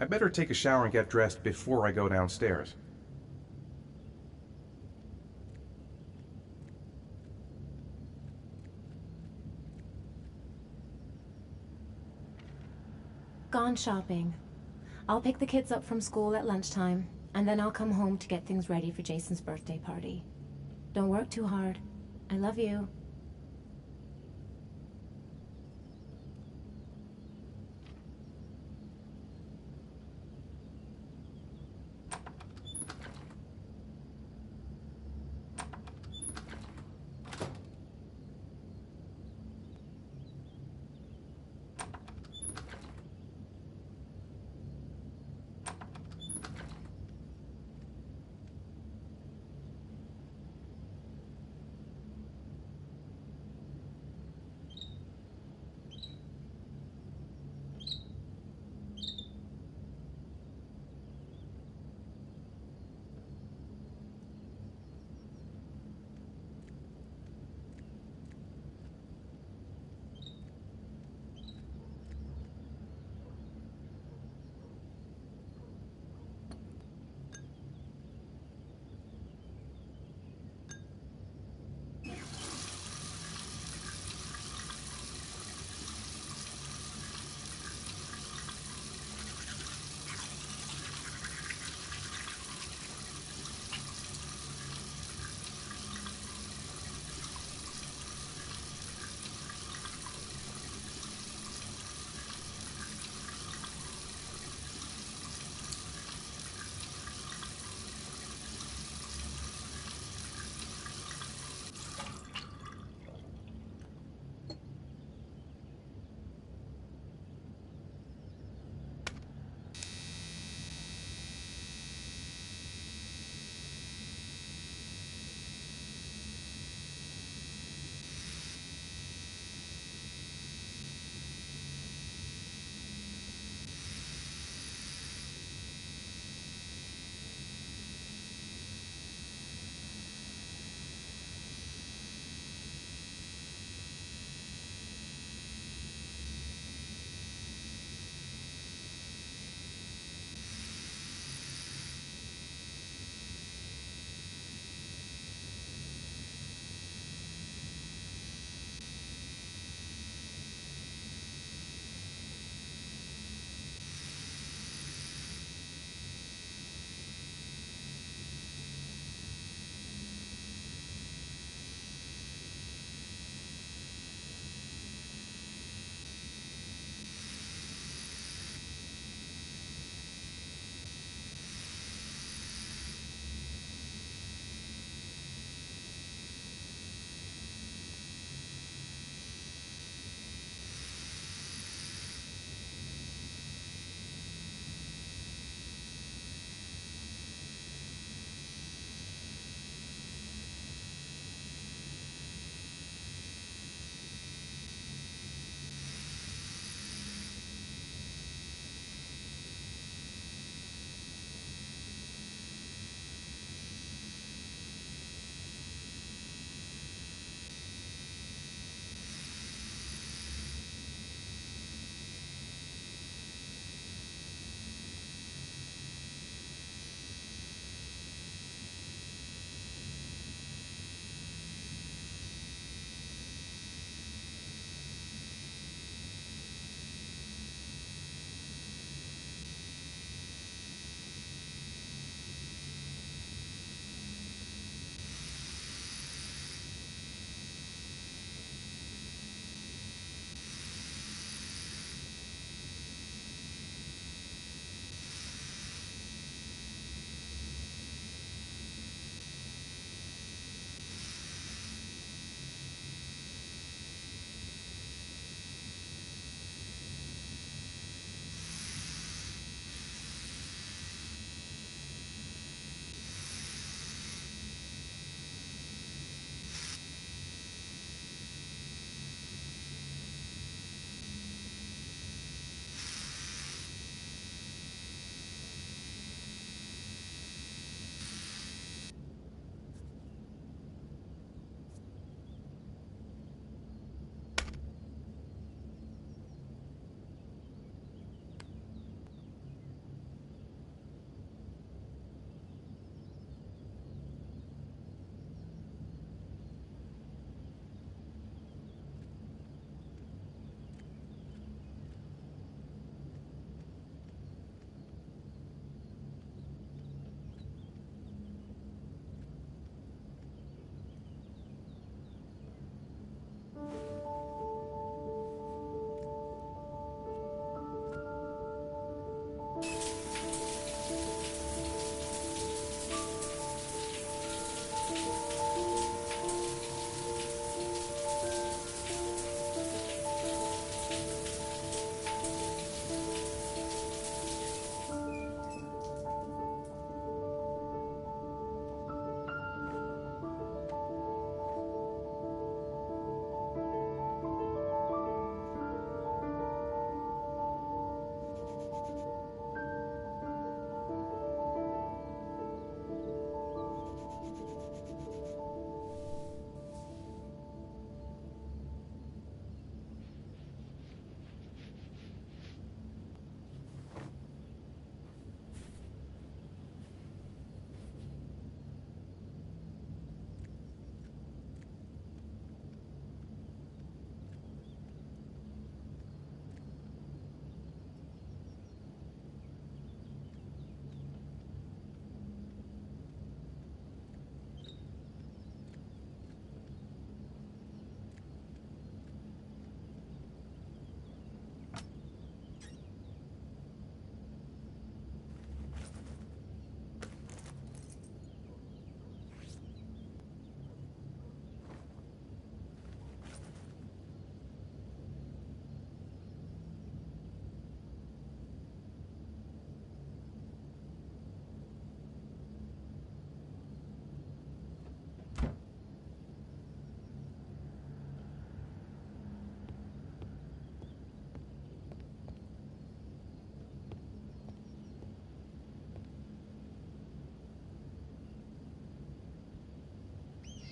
I better take a shower and get dressed before I go downstairs. Gone shopping. I'll pick the kids up from school at lunchtime, and then I'll come home to get things ready for Jason's birthday party. Don't work too hard. I love you.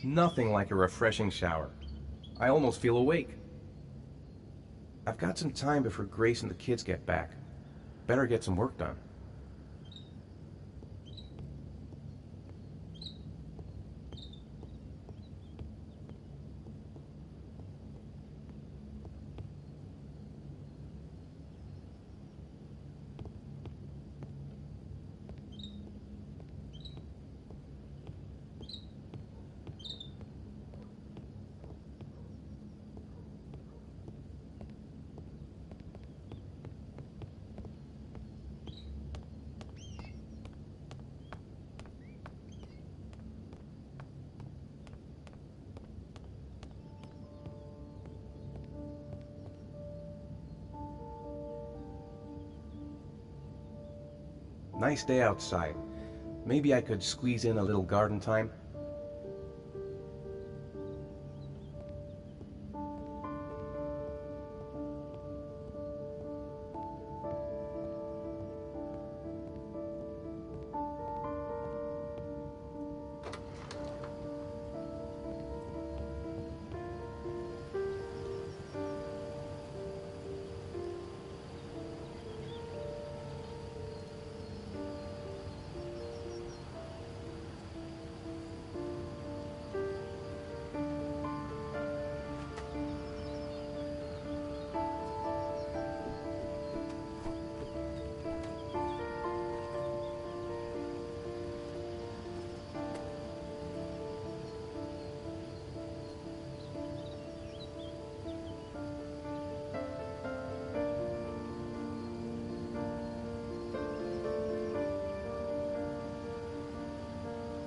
Nothing like a refreshing shower. I almost feel awake. I've got some time before Grace and the kids get back. Better get some work done. Nice day outside. Maybe I could squeeze in a little garden time.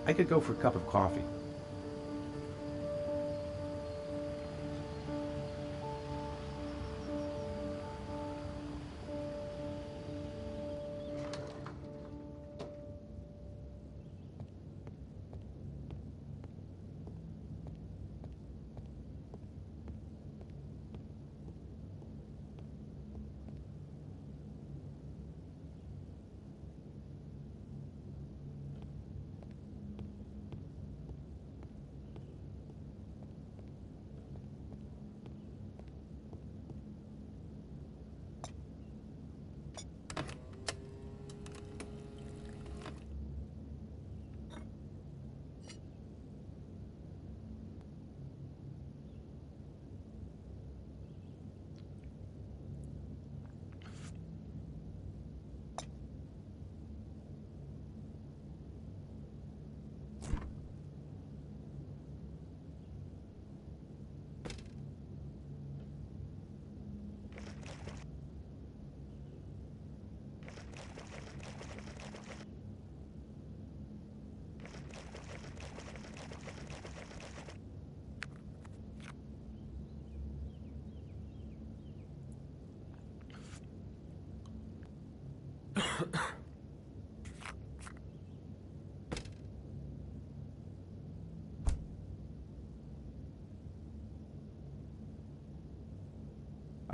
I could go for a cup of coffee.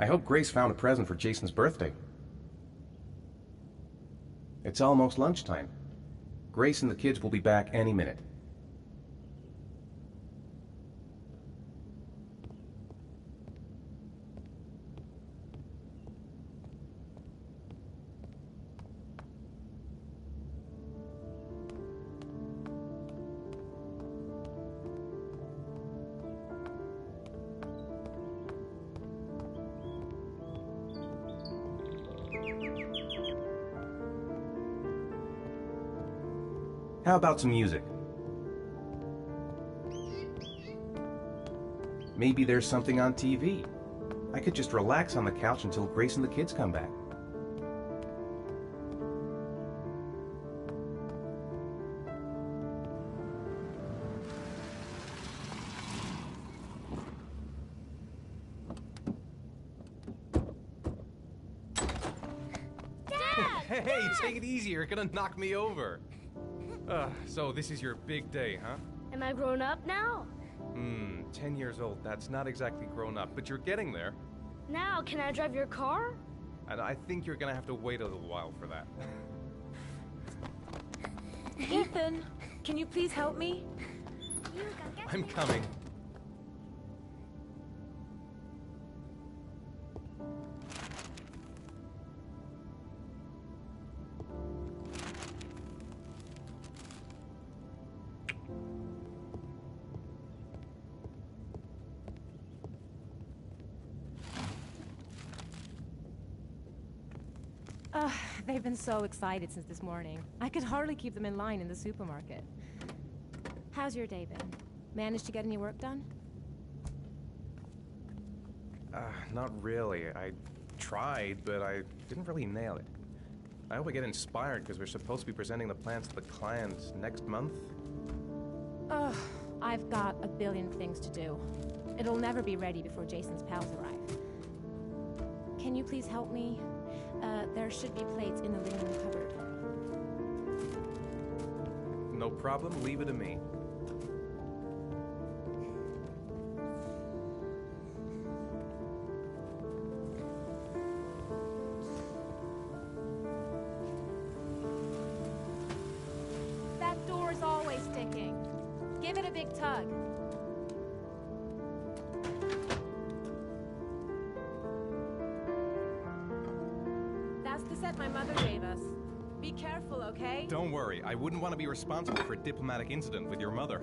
I hope Grace found a present for Jason's birthday. It's almost lunchtime. Grace and the kids will be back any minute. How about some music? Maybe there's something on TV. I could just relax on the couch until Grace and the kids come back. Hey, take it easy. You're gonna knock me over. So this is your big day, huh? Am I grown up now? 10 years old. That's not exactly grown up, but you're getting there. Now, can I drive your car? And I think you're gonna have to wait a little while for that. Ethan, can you please help me? I'm coming. They've been so excited since this morning. I could hardly keep them in line in the supermarket. How's your day been? Managed to get any work done? Not really. I tried, but I didn't really nail it. I hope I get inspired because we're supposed to be presenting the plans to the clients next month. Ugh, I've got a billion things to do. It'll never be ready before Jason's pals arrive. Can you please help me? There should be plates in the living room cupboard. No problem, leave it to me. That door's always sticking. Give it a big tug. That's the set my mother gave us. Be careful, okay? Don't worry, I wouldn't want to be responsible for a diplomatic incident with your mother.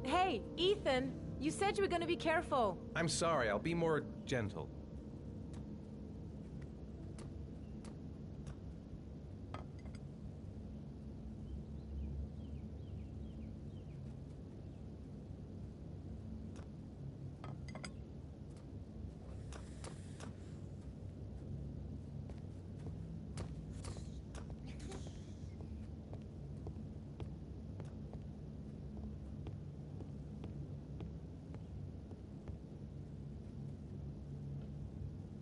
Hey, Ethan, you said you were going to be careful. I'm sorry, I'll be more gentle.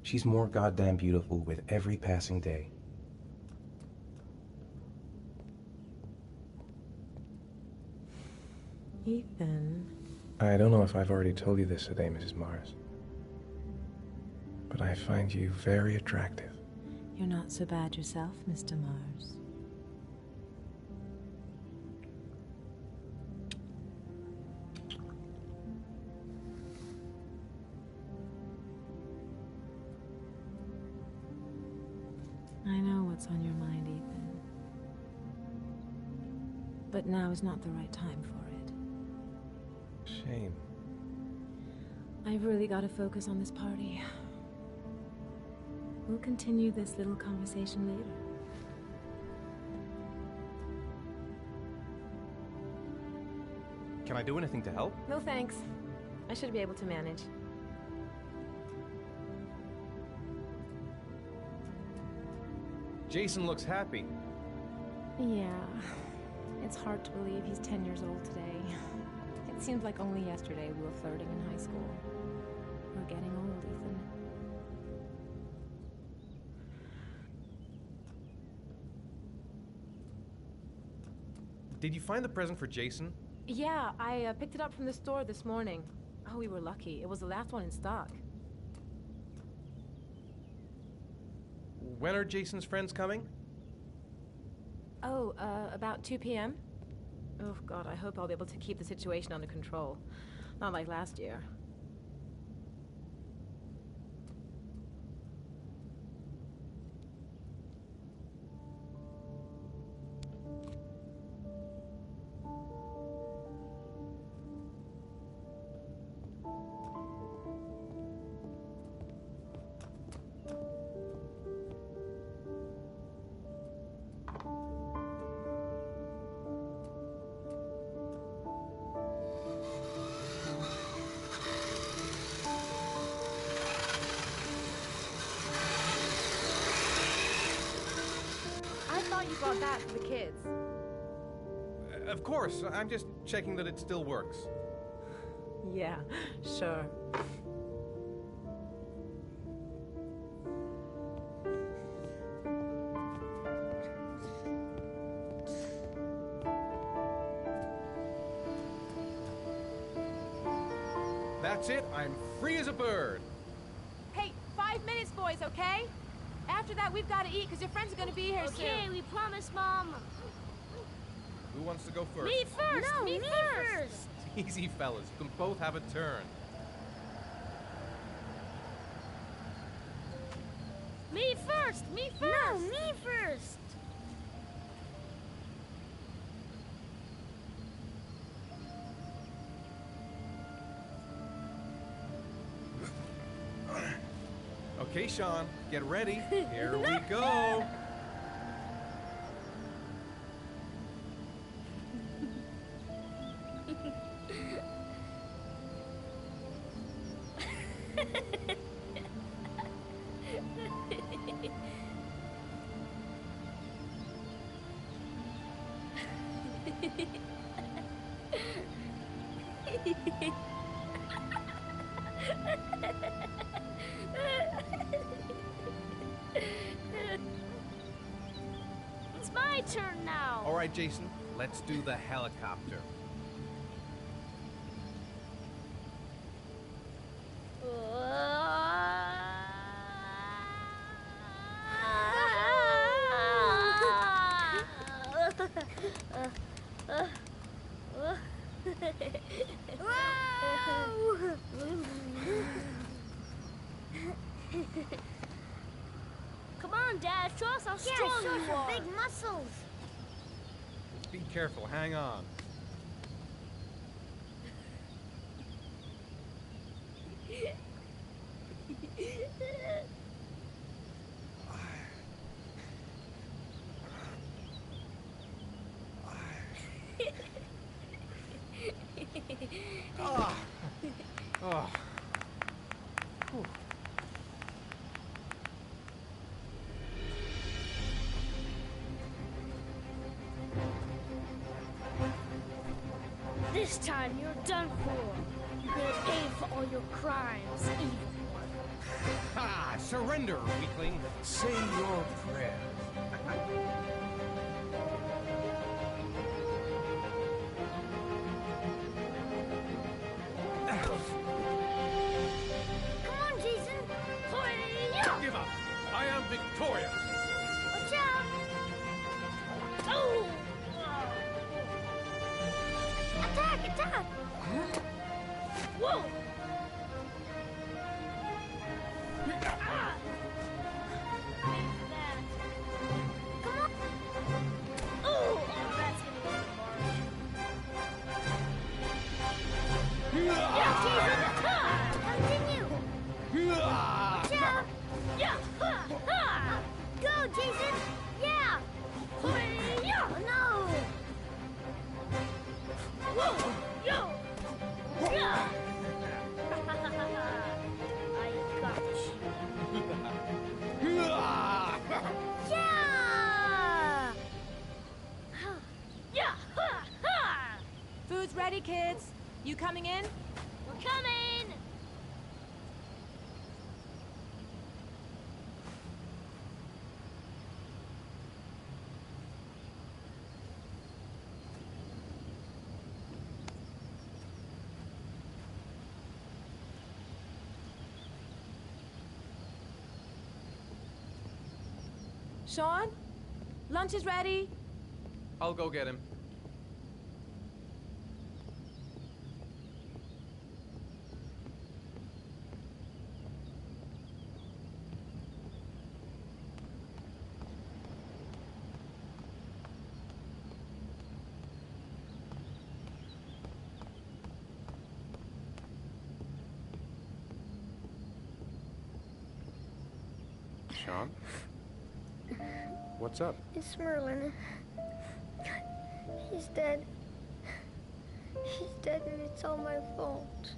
She's more goddamn beautiful with every passing day. Ethan. I don't know if I've already told you this today, Mrs. Mars, but I find you very attractive. You're not so bad yourself, Mr. Mars. I know what's on your mind, Ethan. But now is not the right time for it. Shame. I've really got to focus on this party. We'll continue this little conversation later. Can I do anything to help? No thanks. I should be able to manage. Jason looks happy. Yeah. It's hard to believe he's 10 years old today. It seems like only yesterday we were flirting in high school. We're getting old, Ethan. Did you find the present for Jason? Yeah, I picked it up from the store this morning. Oh, we were lucky. It was the last one in stock. When are Jason's friends coming? Oh, about 2 p.m.? Oh, God, I hope I'll be able to keep the situation under control. Not like last year. You bought that for the kids. Of course, I'm just checking that it still works. Yeah, sure. That's it. I'm free as a bird. Hey, 5 minutes, boys, okay? After that, we've got to eat, because your friends are going to be here soon. Okay, we promise, Mom. Who wants to go first? Me first! No, me me first! Easy, fellas. You can both have a turn. Me first! Me first! No, me first! Okay, Sean, get ready. Here we go. It's my turn now. All right, Jason, let's do the helicopter. Come on, Dad, show us how strong you are. Big muscles. Be careful, hang on. Ah. Oh. Whew. This time you're done for. You're gonna pay for all your crimes, evil one. Ah, surrender, weakling. Say your prayer. Come on, Jason. Hi-ya! Give up. I am victorious. Watch out. Oh! Attack, attack. Whoa! Ah! Thanks for that. Come on. Oh, that's gonna get hard. Yeah, Jason! Ha! Continue. Ah. Watch out. Yeah! Ha! Ha! Go, Jason. Yeah. Hi-ya! Oh, no. Whoa! Yo! Yeah! I got you. Ah. Yeah. Yeah! Ha! Ha! Food's ready, kids. You coming in? We're coming! Sean? Lunch is ready. I'll go get him. Sean? What's up? It's Merlin. He's dead. He's dead and it's all my fault.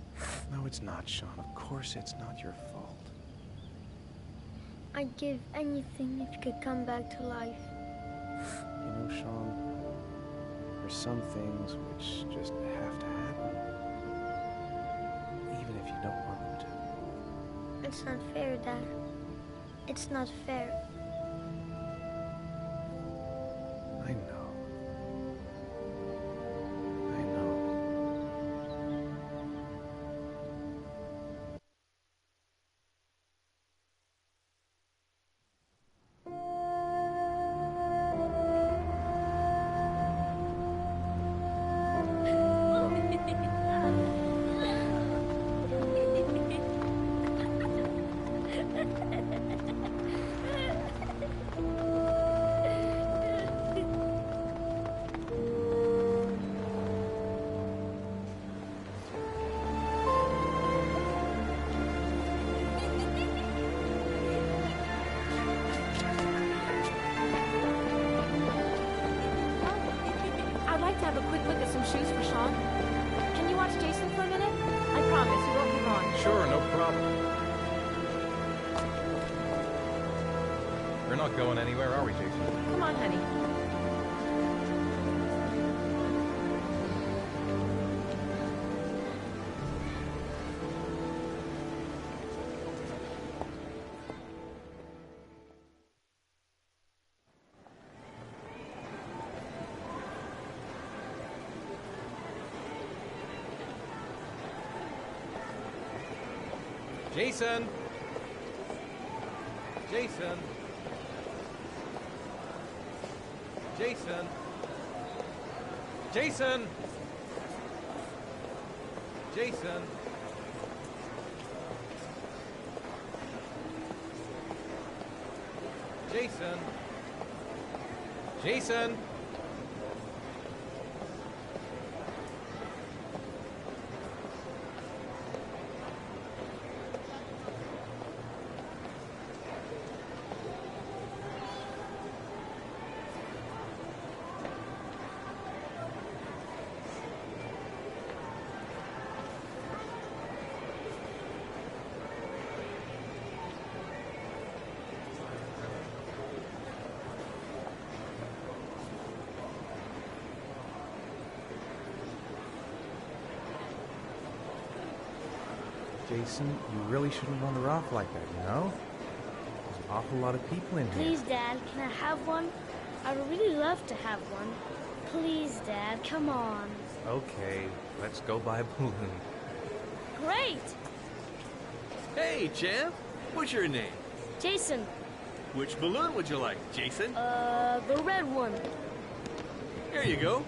No, it's not, Sean. Of course it's not your fault. I'd give anything if you could come back to life. You know, Sean, there's some things which just have to happen. Even if you don't want them to. It's not fair, Dad. It's not fair. I know. I know. Sean. Can you watch Jason for a minute? I promise, you won't be gone. Sure, no problem. We're not going anywhere, are we, Jason? Come on, honey. Jason! Jason! Jason! Jason! Jason! Jason! Jason! Jason, you really shouldn't run her off like that, you know? There's an awful lot of people in here. Please, Dad, can I have one? I would really love to have one. Please, Dad, come on. Okay, let's go buy a balloon. Great! Hey, champ. What's your name? Jason, Which balloon would you like, Jason? the red one. Here you go.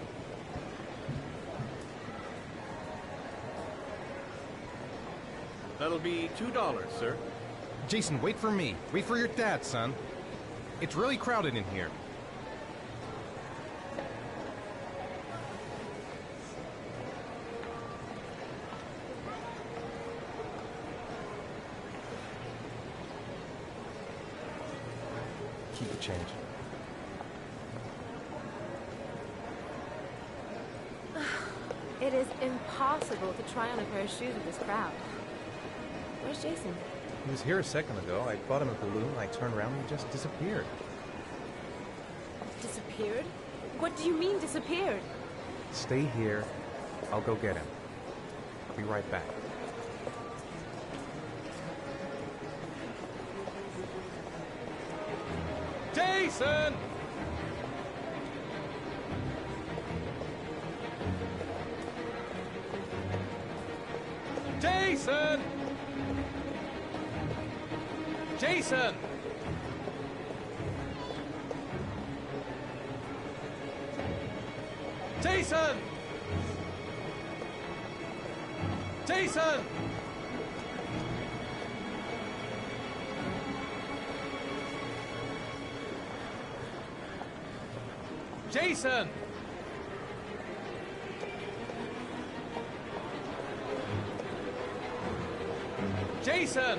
That'll be $2, sir. Jason, wait for me. Wait for your dad, son. It's really crowded in here. Keep the change. It is impossible to try on a pair of shoes with this crowd. Where's Jason? He was here a second ago. I bought him a balloon, I turned around and he just disappeared. Disappeared? What do you mean disappeared? Stay here. I'll go get him. I'll be right back. Jason! Jason! Jason! Jason! Jason! Jason! Jason!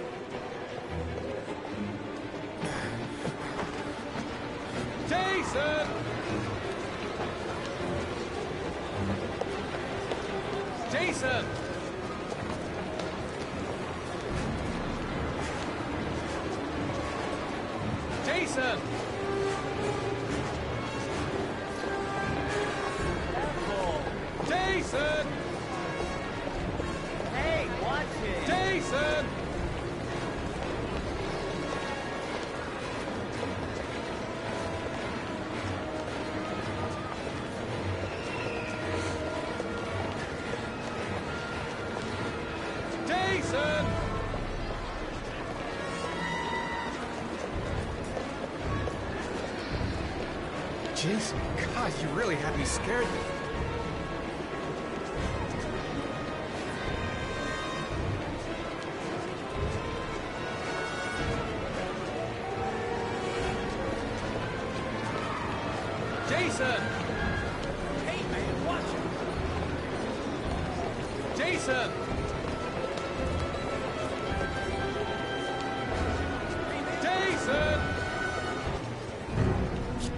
Jason! Jason! Jason! Jason! Hey, watch it! Jason! Jason! Jason, God, you really had me scared there. Jason! Hey, man, watch it! Jason! Jason! Shit.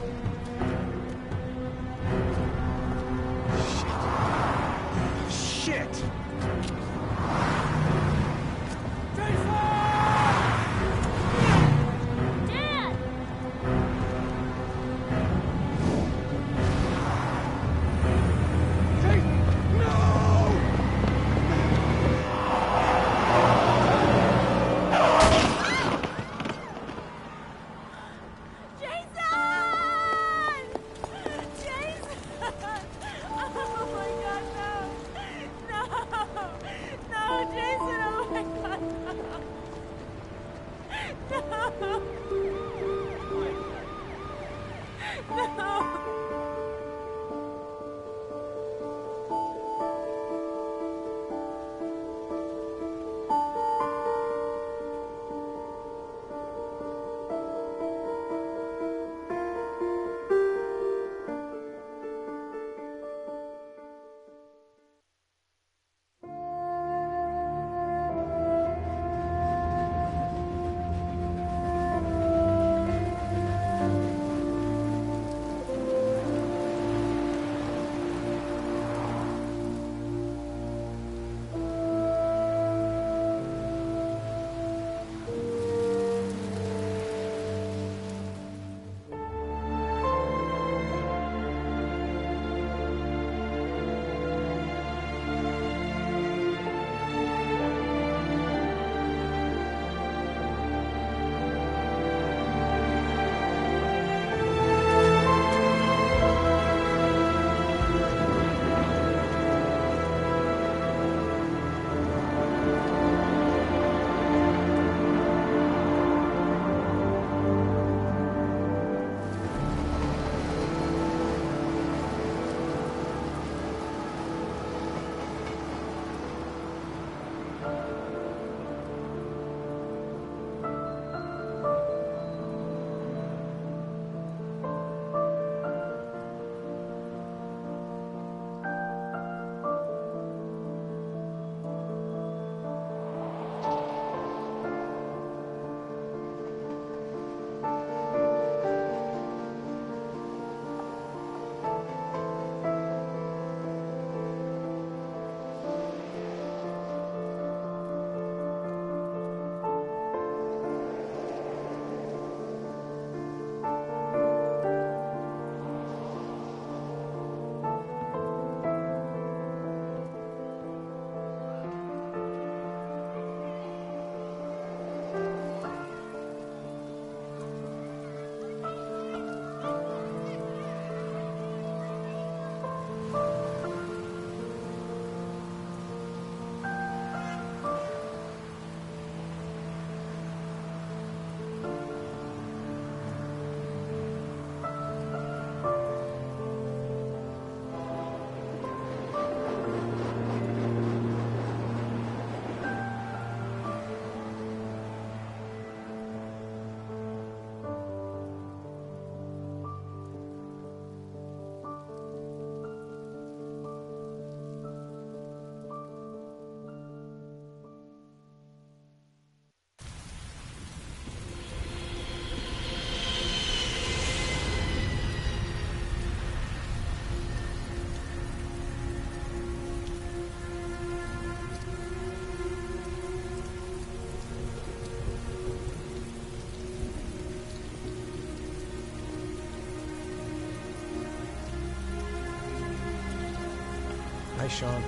Sean.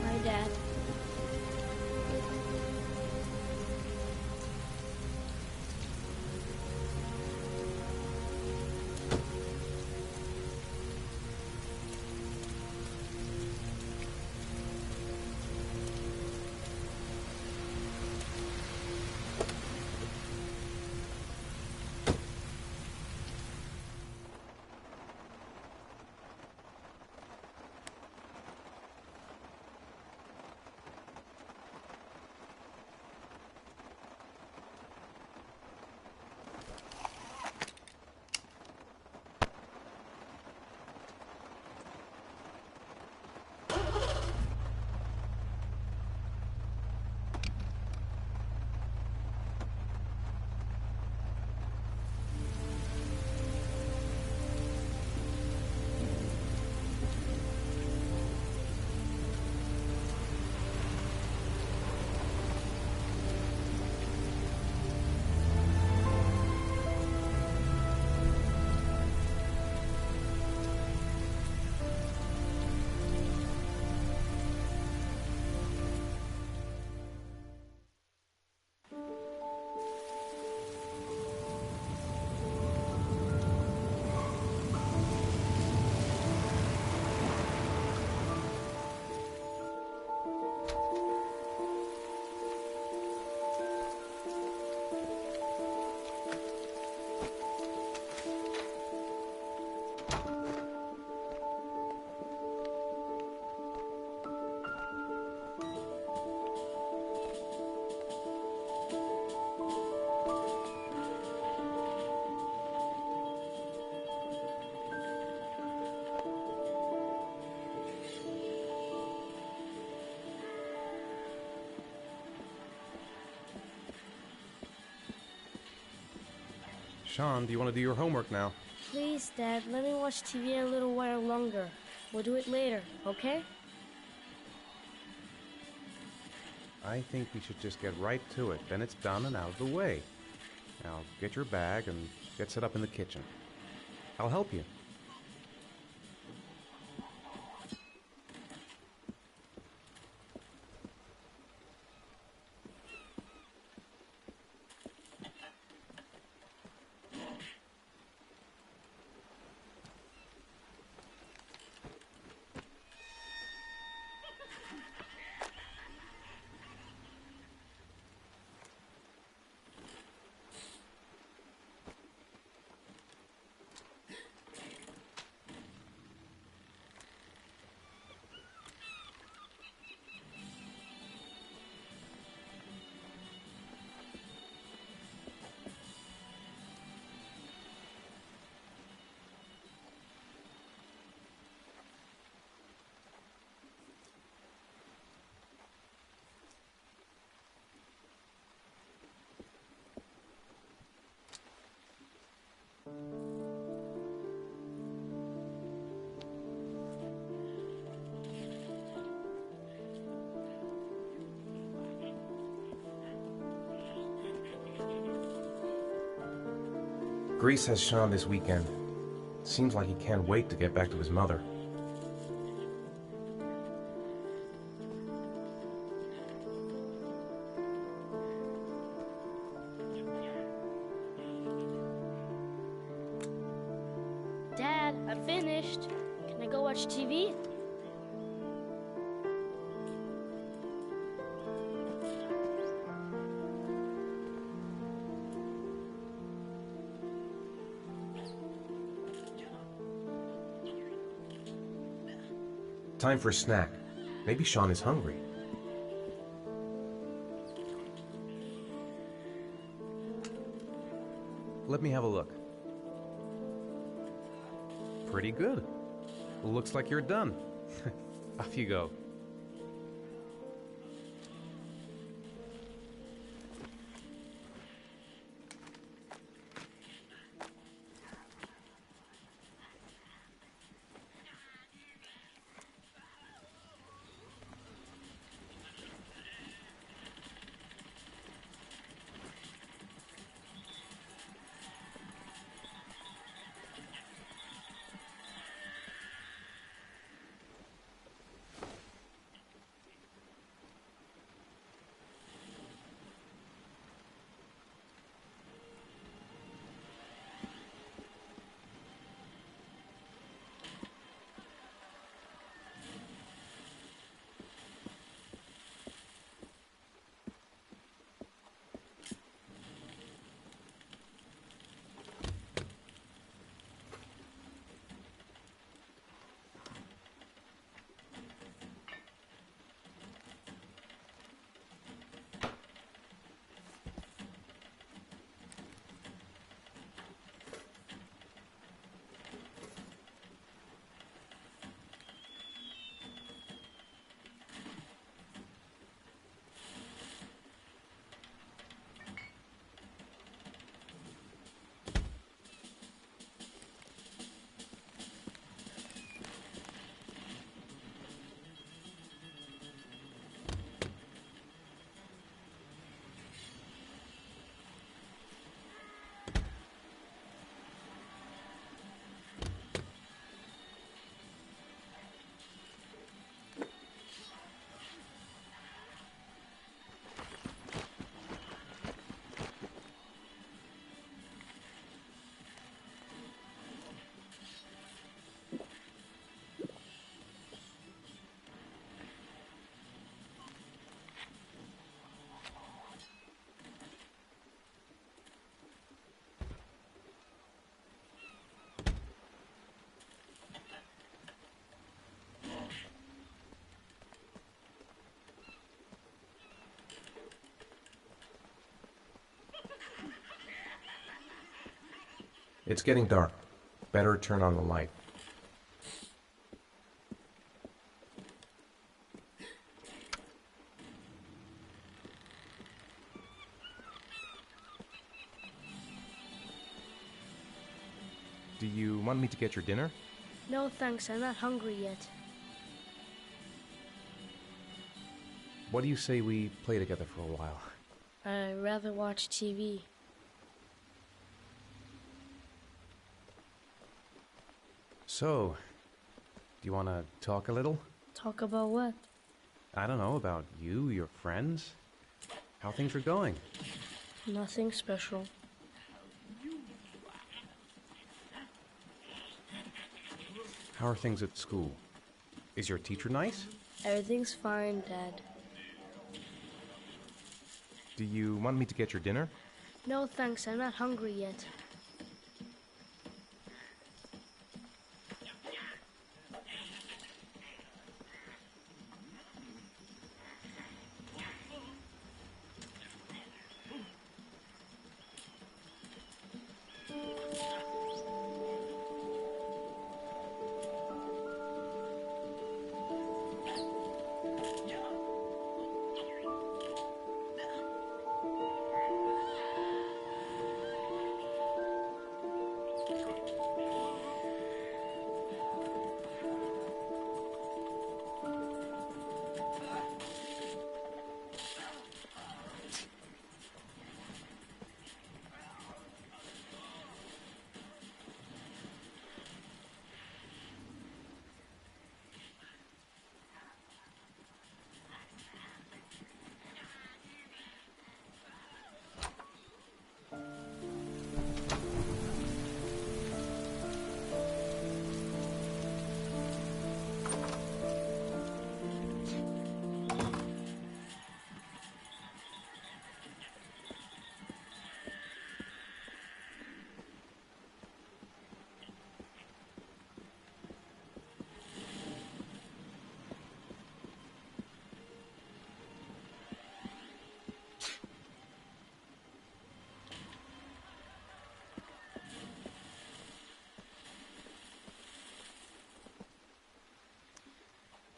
My dad. Sean, do you want to do your homework now? Please, Dad, let me watch TV a little while longer. We'll do it later, okay? I think we should just get right to it. Then it's done and out of the way. Now, get your bag and get set up in the kitchen. I'll help you. Grace has Sean this weekend. Seems like he can't wait to get back to his mother. Dad, I'm finished. Can I go watch TV? Time for a snack. Maybe Sean is hungry. Let me have a look. Pretty good. Looks like you're done. Off you go. It's getting dark. Better turn on the light. Do you want me to get your dinner? No thanks, I'm not hungry yet. What do you say we play together for a while? I'd rather watch TV. So, do you want to talk a little? Talk about what? I don't know, about you, your friends, how things are going. Nothing special. How are things at school? Is your teacher nice? Everything's fine, Dad. Do you want me to get your dinner? No thanks, I'm not hungry yet.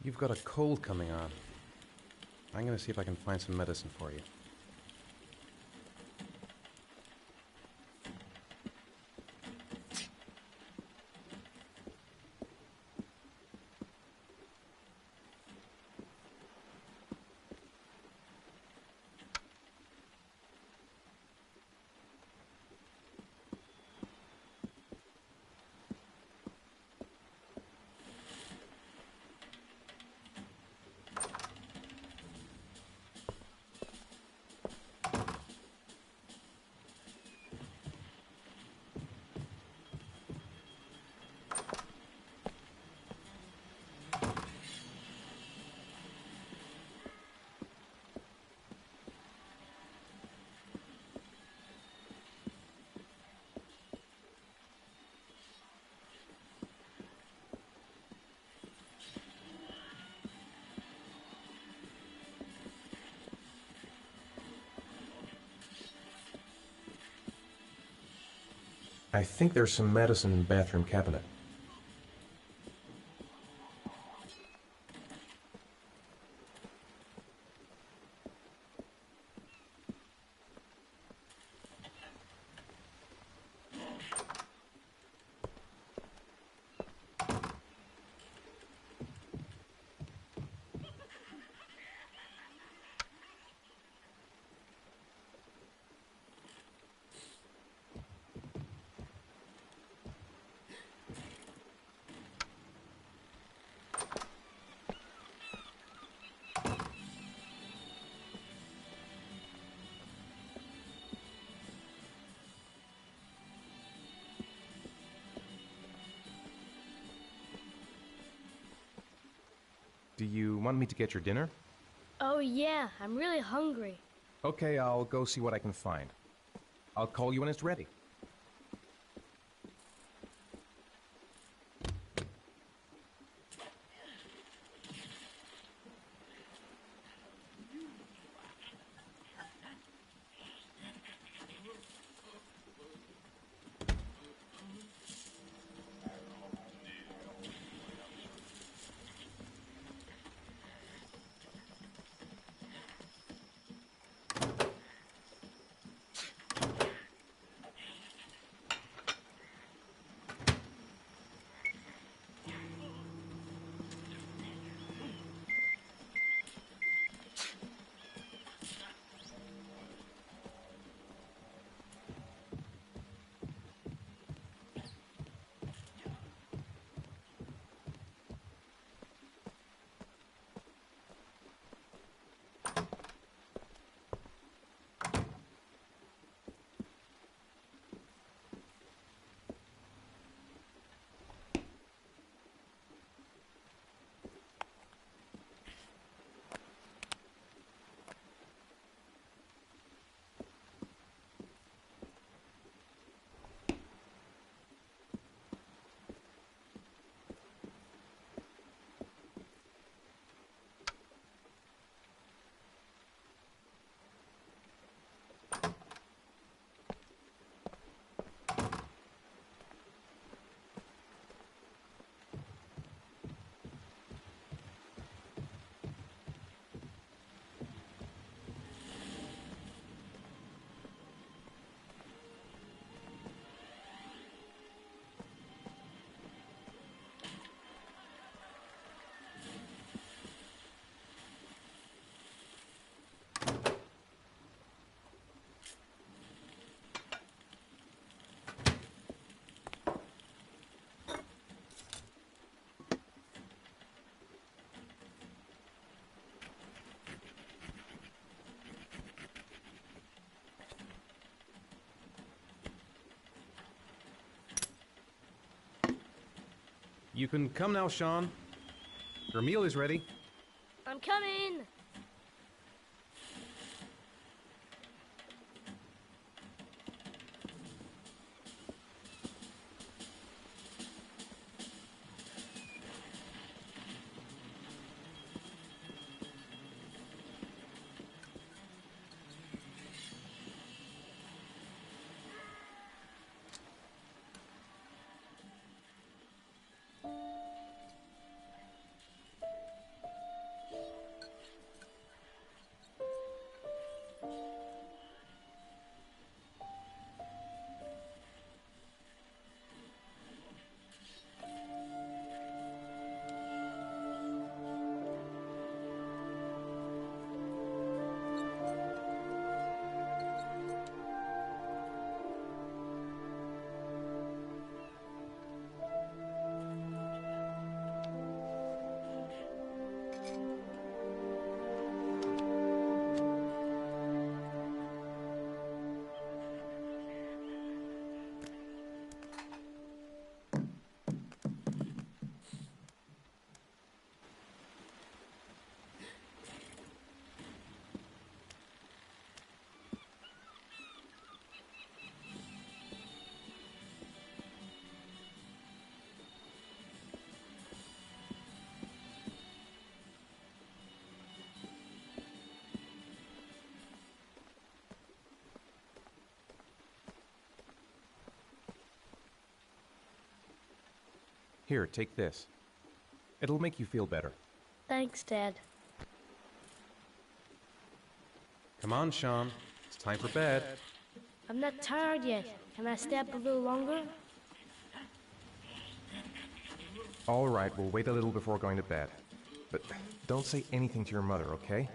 You've got a cold coming on. I'm going to see if I can find some medicine for you. I think there's some medicine in the bathroom cabinet. Do you want me to get your dinner? Oh yeah, I'm really hungry. Okay, I'll go see what I can find. I'll call you when it's ready. You can come now, Sean. Your meal is ready. I'm coming! Here, take this. It'll make you feel better. Thanks, Dad. Come on, Sean. It's time for bed. I'm not tired yet. Can I stay up a little longer? All right, we'll wait a little before going to bed. But don't say anything to your mother, okay?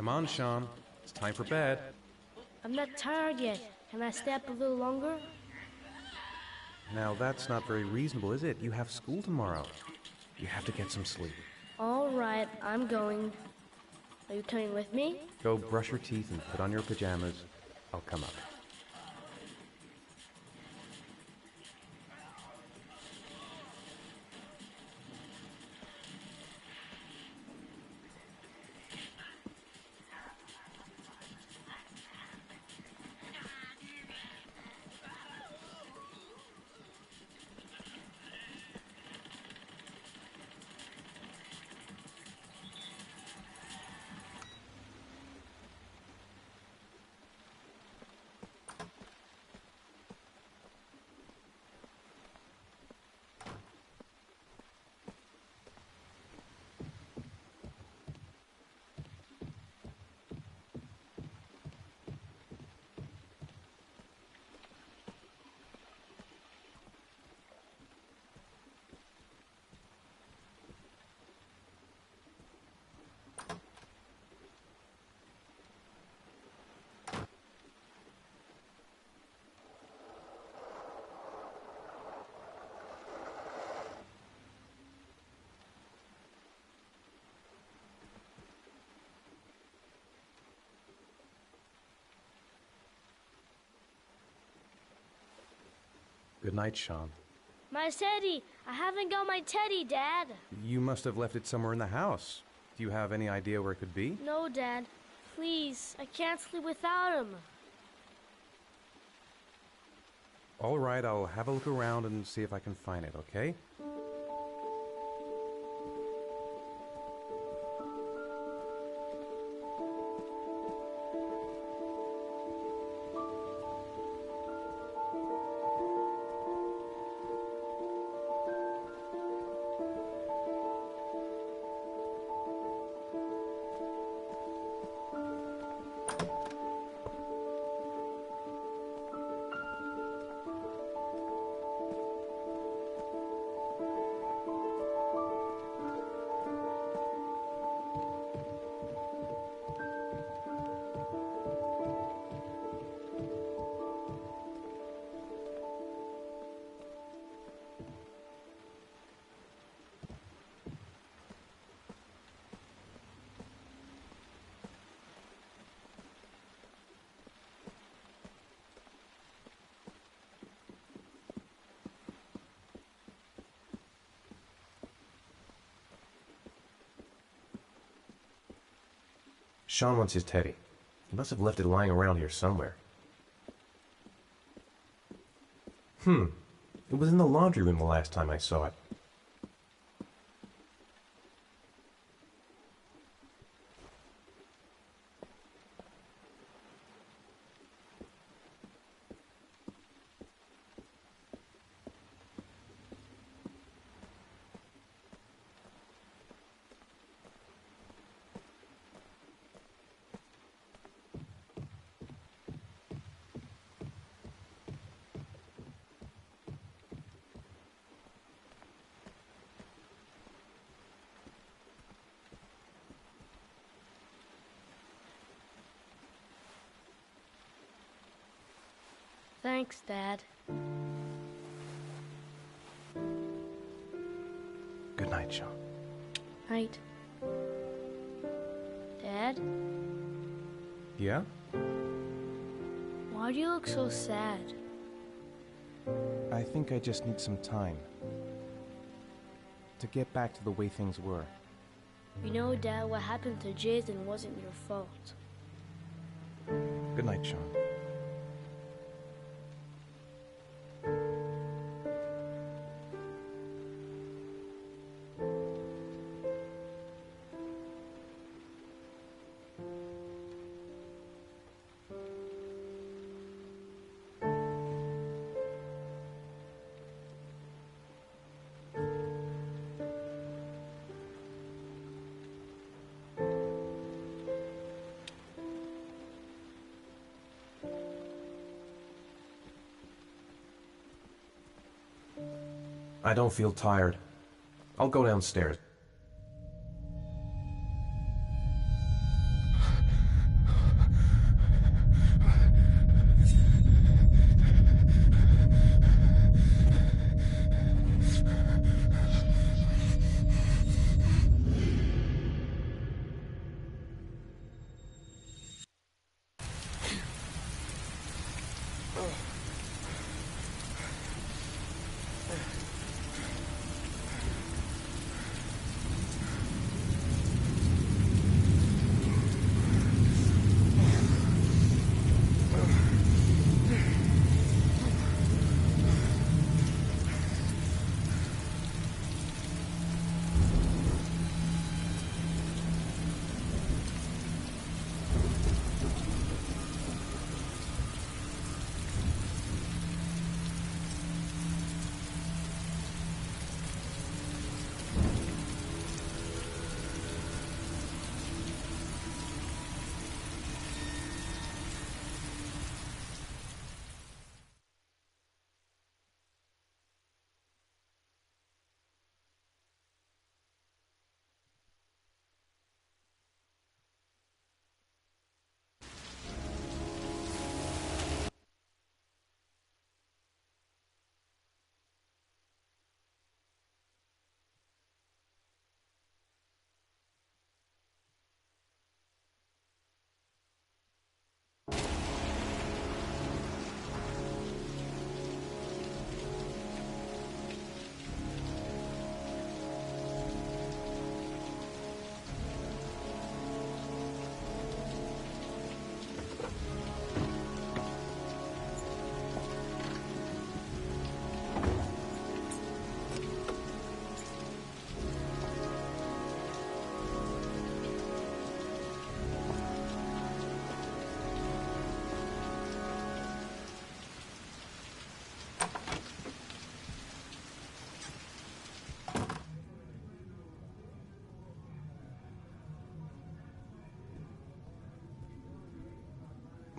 Come on, Sean. It's time for bed. I'm not tired yet. Can I stay up a little longer? Now, that's not very reasonable, is it? You have school tomorrow. You have to get some sleep. All right, I'm going. Are you coming with me? Go brush your teeth and put on your pajamas. I'll come up. Good night, Sean. My teddy! I haven't got my teddy, Dad! You must have left it somewhere in the house. Do you have any idea where it could be? No, Dad. Please, I can't sleep without him. All right, I'll have a look around and see if I can find it, okay? Sean wants his teddy. He must have left it lying around here somewhere. It was in the laundry room the last time I saw it. Thanks, Dad. Good night, Sean. Night. Dad, Yeah? why do you look so sad? I think I just need some time. To get back to the way things were. You know, Dad, what happened to Jason wasn't your fault. Good night, Sean. I don't feel tired. I'll go downstairs.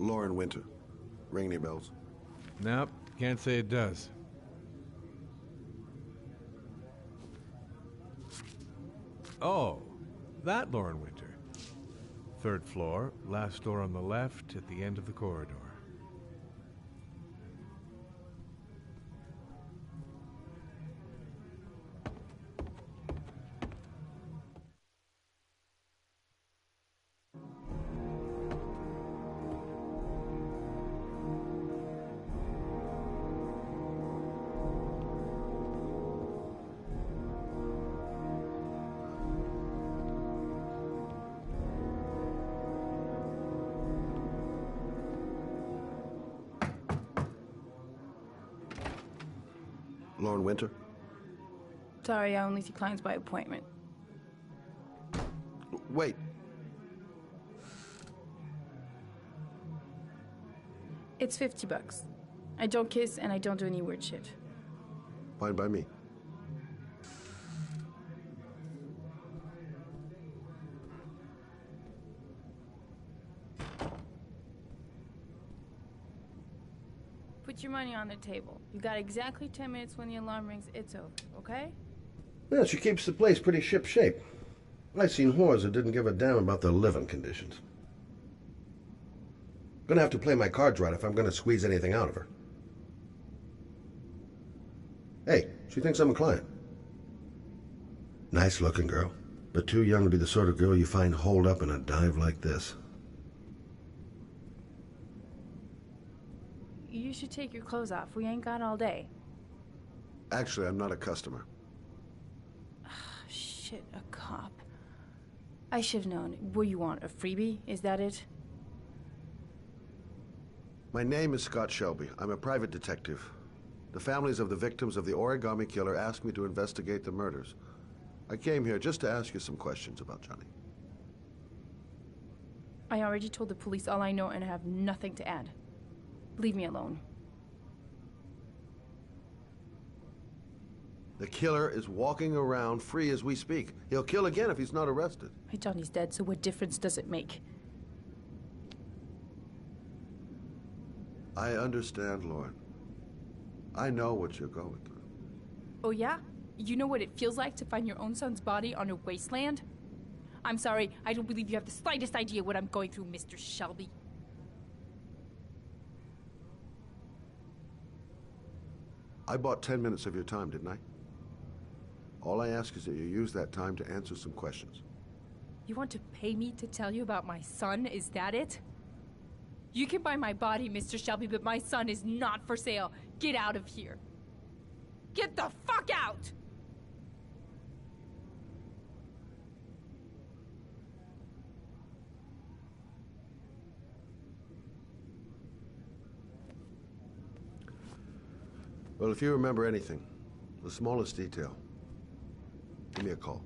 Lauren Winter. Ring any bells? Nope, can't say it does. Oh, that Lauren Winter. 3rd floor, last door on the left at the end of the corridor. Lauren Winter? Sorry, I only see clients by appointment. Wait. It's $50. I don't kiss and I don't do any weird shit. Fine by me. Put your money on the table. You got exactly 10 minutes. When the alarm rings, it's over, okay? Yeah, she keeps the place pretty ship-shape. I've seen whores that didn't give a damn about their living conditions. Gonna have to play my cards right if I'm gonna squeeze anything out of her. Hey, she thinks I'm a client. Nice-looking girl, but too young to be the sort of girl you find holed up in a dive like this. You should take your clothes off. We ain't got all day. Actually, I'm not a customer. Shit, a cop. I should have known. What do you want, a freebie? Is that it? My name is Scott Shelby. I'm a private detective. The families of the victims of the Origami Killer asked me to investigate the murders. I came here just to ask you some questions about Johnny. I already told the police all I know and I have nothing to add. Leave me alone. The killer is walking around free as we speak. He'll kill again if he's not arrested. My Johnny's dead, so what difference does it make? I understand, Lauren. I know what you're going through. Oh yeah? You know what it feels like to find your own son's body on a wasteland? I'm sorry, I don't believe you have the slightest idea what I'm going through, Mr. Shelby. I bought 10 minutes of your time, didn't I? All I ask is that you use that time to answer some questions. You want to pay me to tell you about my son? Is that it? You can buy my body, Mr. Shelby, but my son is not for sale. Get out of here. Get the fuck out! Well, if you remember anything, the smallest detail, give me a call.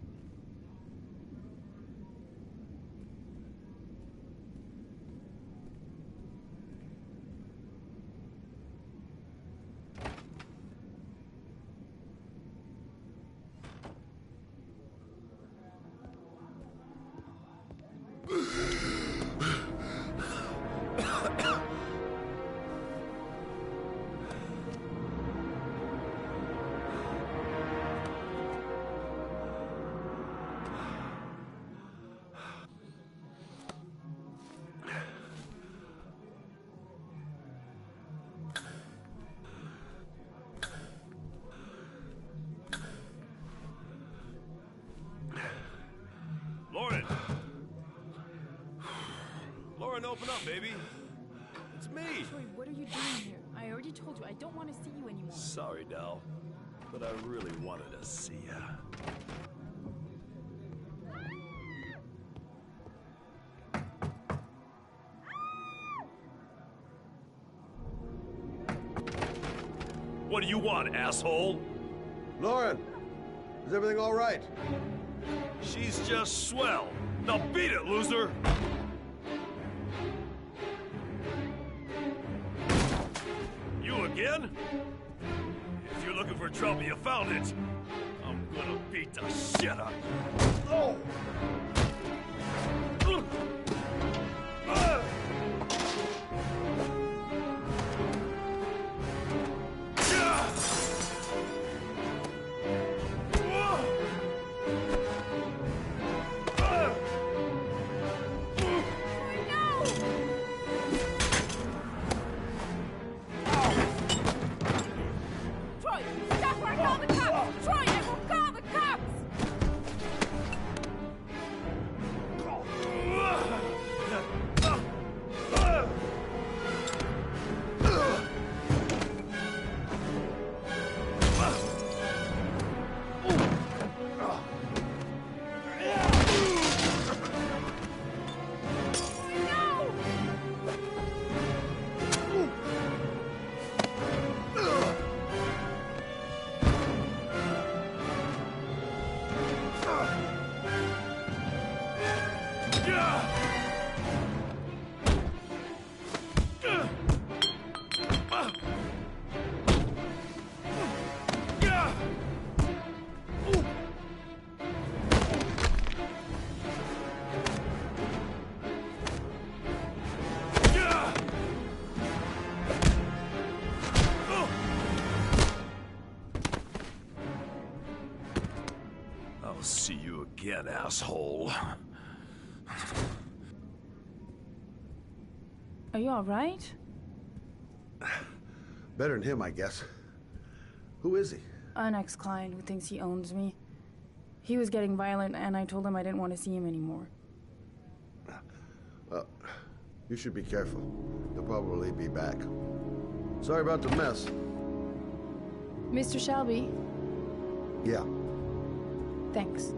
Lauren, open up, baby. It's me. Troy, what are you doing here? I already told you, I don't want to see you anymore. Sorry, Dal, but I really wanted to see ya. What do you want, asshole? Lauren, is everything all right? She's just swell. Now beat it, loser! You again? If you're looking for trouble, you found it. I'm gonna beat the shit out of you. Oh! I'll see you again, asshole. Are you alright? Better than him, I guess. Who is he? An ex-client who thinks he owns me. He was getting violent, and I told him I didn't want to see him anymore. Well, you should be careful. He'll probably be back. Sorry about the mess. Mr. Shelby? Yeah. Thanks.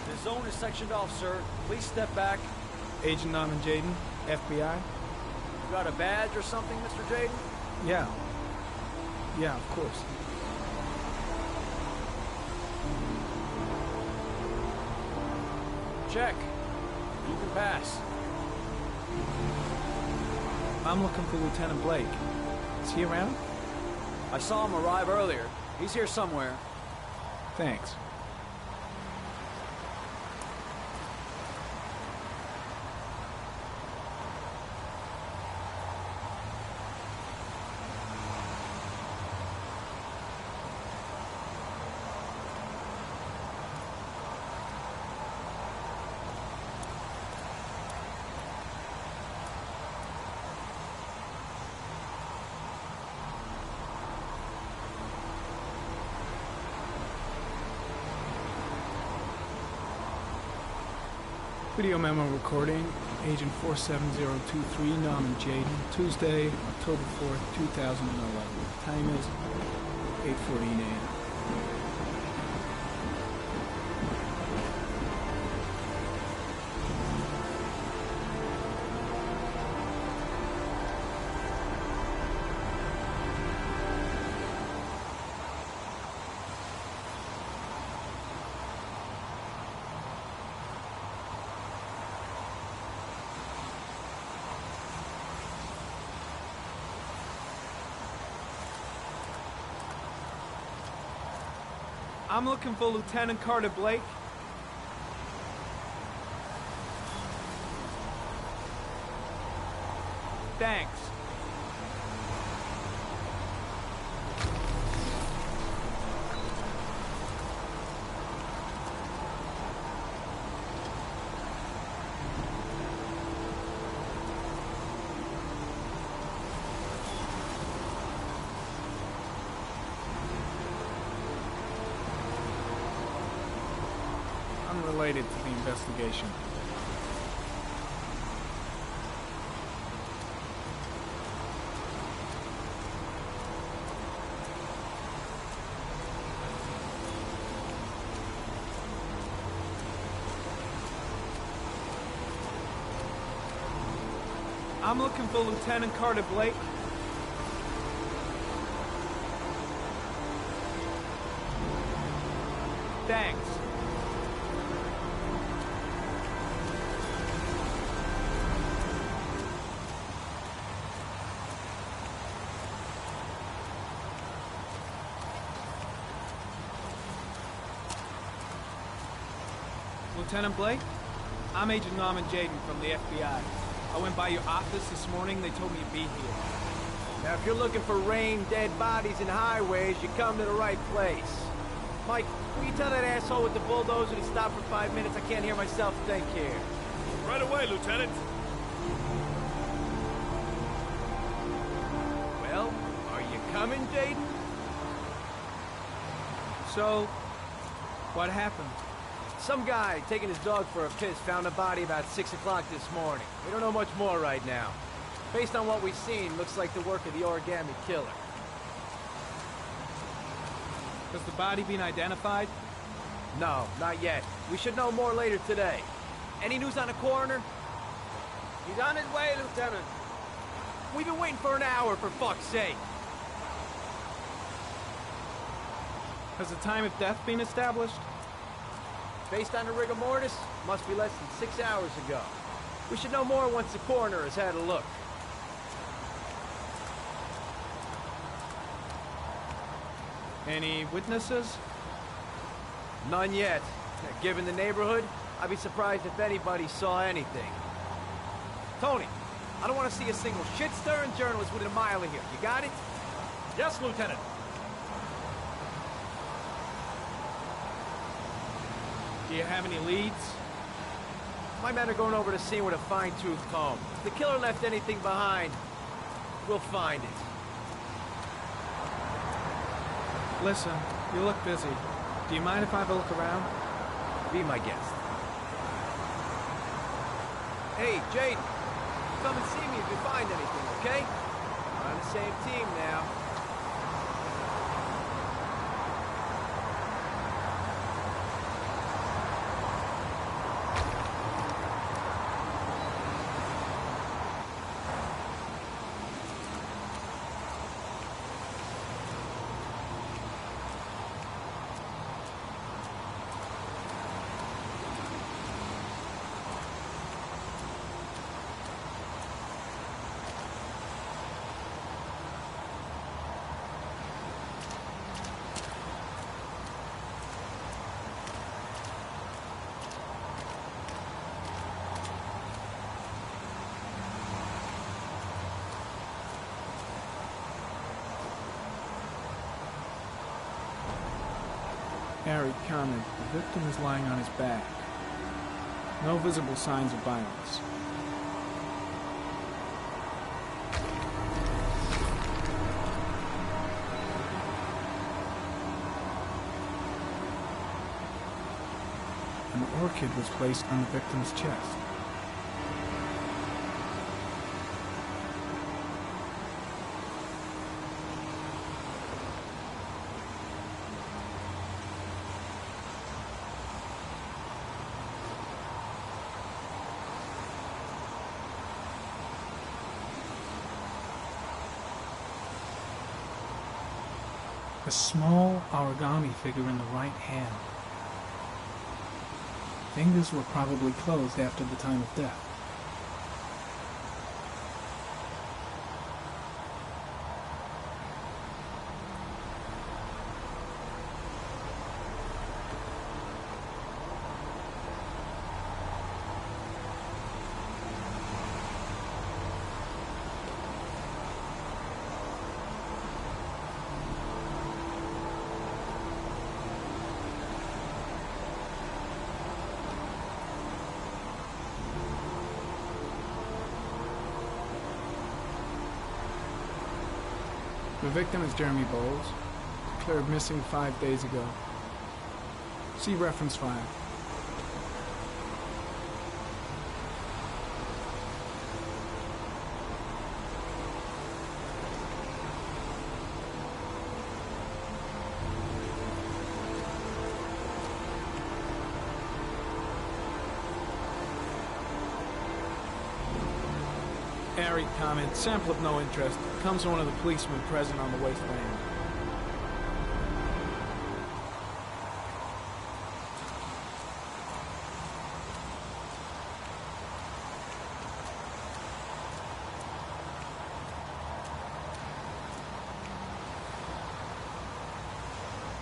The zone is sectioned off, sir. Please step back. Agent Norman Jayden, FBI. You got a badge or something, Mr. Jayden? Yeah. Yeah, of course. Check. You can pass. I'm looking for Lieutenant Blake. Is he around? I saw him arrive earlier. He's here somewhere. Thanks. Video memo recording, Agent 47023, Norman Jayden, Tuesday, October 4th, 2011. Time is 8:14 a.m. I'm looking for Lieutenant Carter Blake. Thanks. Unrelated to the investigation. I'm looking for Lieutenant Carter Blake. Thanks. Lieutenant Blake? I'm Agent Norman Jaden from the FBI. I went by your office this morning. They told me you'd be here. Now, if you're looking for rain, dead bodies, and highways, you come to the right place. Mike, will you tell that asshole with the bulldozer to stop for 5 minutes? I can't hear myself think here. Right away, Lieutenant. Well, are you coming, Jaden? So, what happened? Some guy taking his dog for a piss found a body about 6 o'clock this morning. We don't know much more right now. Based on what we've seen, looks like the work of the Origami Killer. Has the body been identified? No, not yet. We should know more later today. Any news on the coroner? He's on his way, Lieutenant. We've been waiting for an hour, for fuck's sake. Has the time of death been established? Based on the rigor mortis, must be less than 6 hours ago. We should know more once the coroner has had a look. Any witnesses? None yet. Given the neighborhood, I'd be surprised if anybody saw anything. Tony, I don't want to see a single shit-stirring journalist within a mile of here. You got it? Yes, Lieutenant. Do you have any leads? My men are going over the scene with a fine-tooth comb. If the killer left anything behind, we'll find it. Listen, you look busy. Do you mind if I have a look around? Be my guest. Hey, Jaden. Come and see me if you find anything, okay? We're on the same team now. Harry commented, the victim is lying on his back. No visible signs of violence. An orchid was placed on the victim's chest. A small origami figure in the right hand. Fingers were probably closed after the time of death. The victim is Jeremy Bowles, declared missing 5 days ago. See reference file. Harry comment, sample of no interest. Comes from one of the policemen present on the wasteland.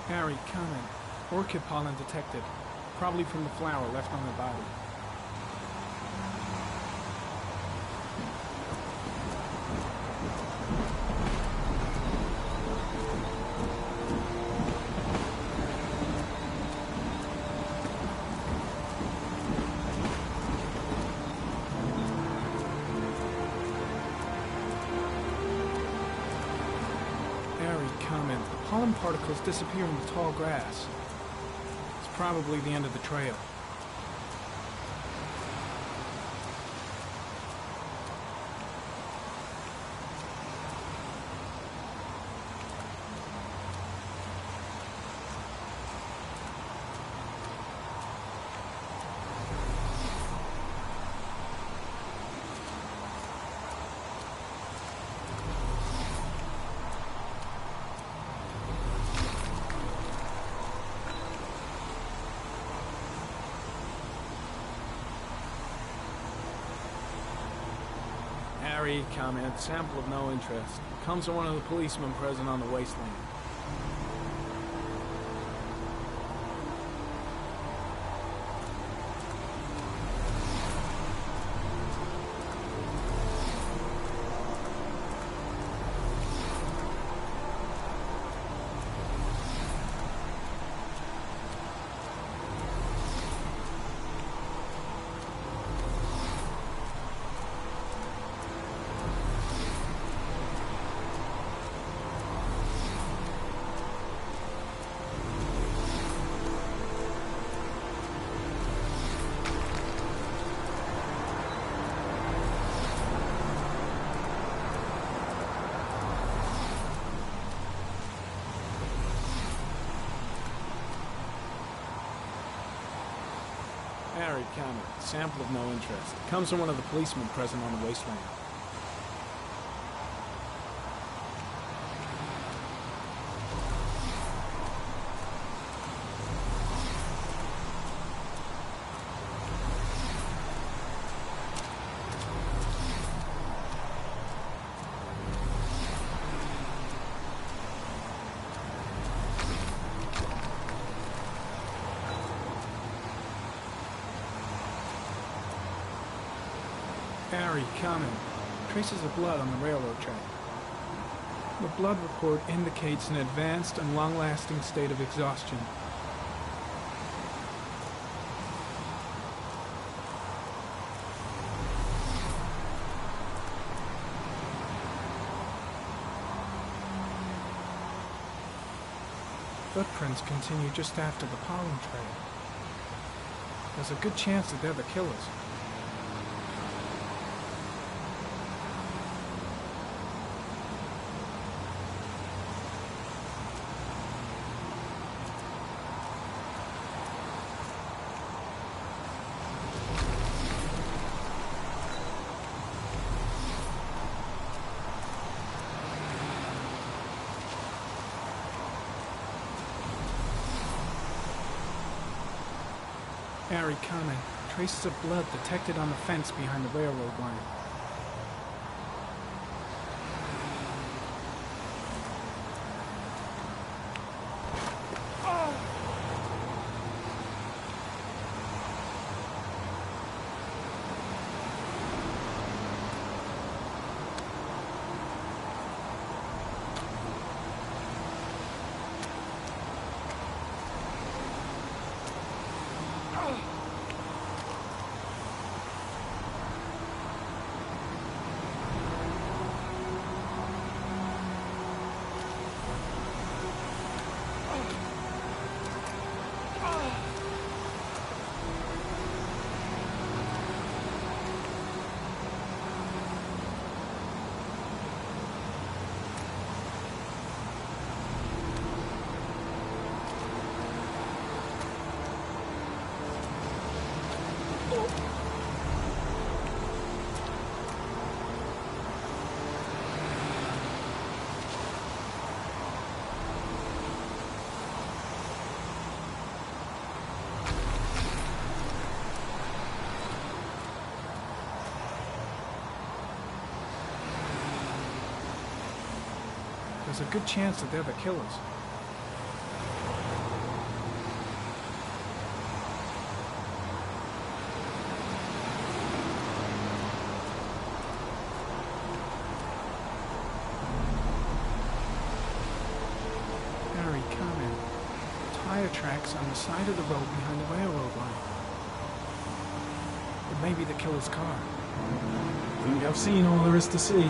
Harry comment, orchid pollen detected. Probably from the flower left on her body. Comment. The pollen particles disappear in the tall grass. It's probably the end of the trail. Harry comment, sample of no interest. Comes from one of the policemen present on the wasteland. Harry comment, sample of no interest. Comes from one of the policemen present on the wasteland. Harry comment, traces of blood on the railroad track. The blood report indicates an advanced and long-lasting state of exhaustion. Footprints continue just after the pollen trail. There's a good chance that they're the killers. Harry comment, traces of blood detected on the fence behind the railroad line. There's a good chance that they're the killers. Harry, comment. Tire tracks on the side of the road behind the railroad line. It may be the killer's car. I think I've seen all there is to see.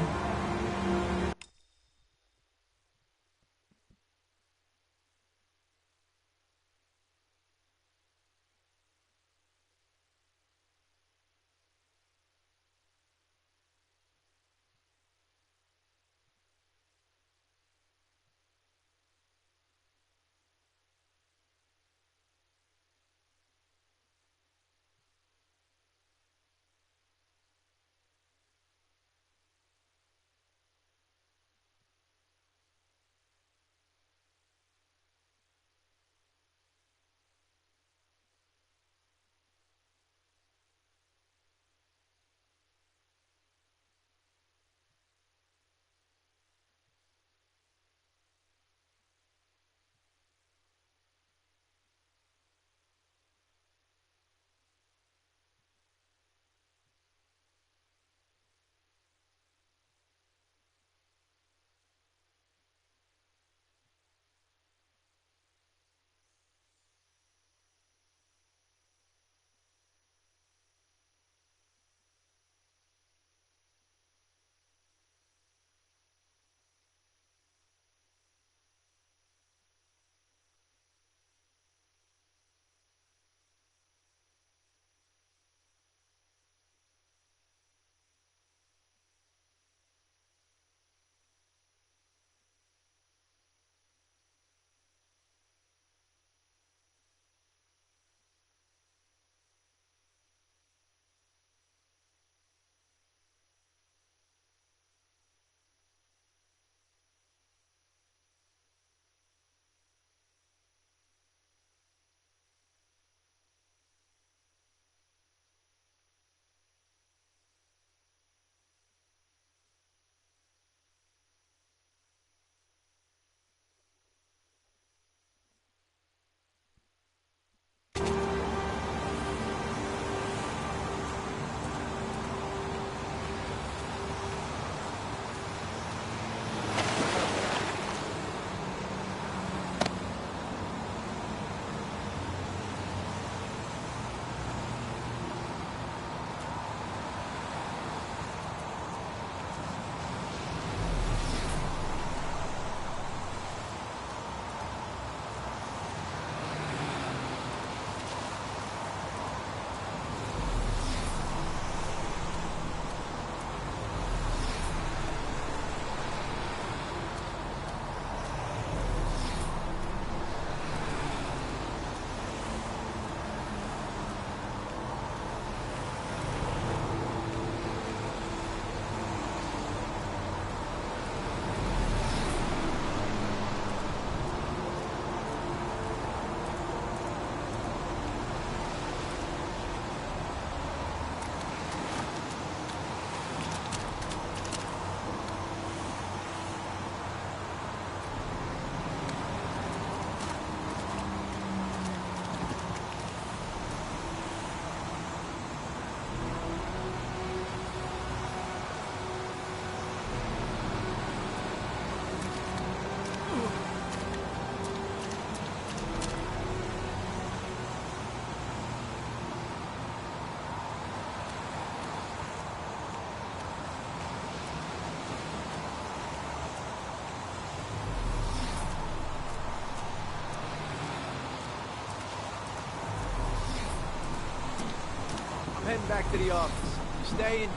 I'm heading back to the office. You staying?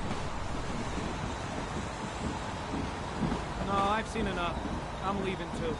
No, I've seen enough. I'm leaving too.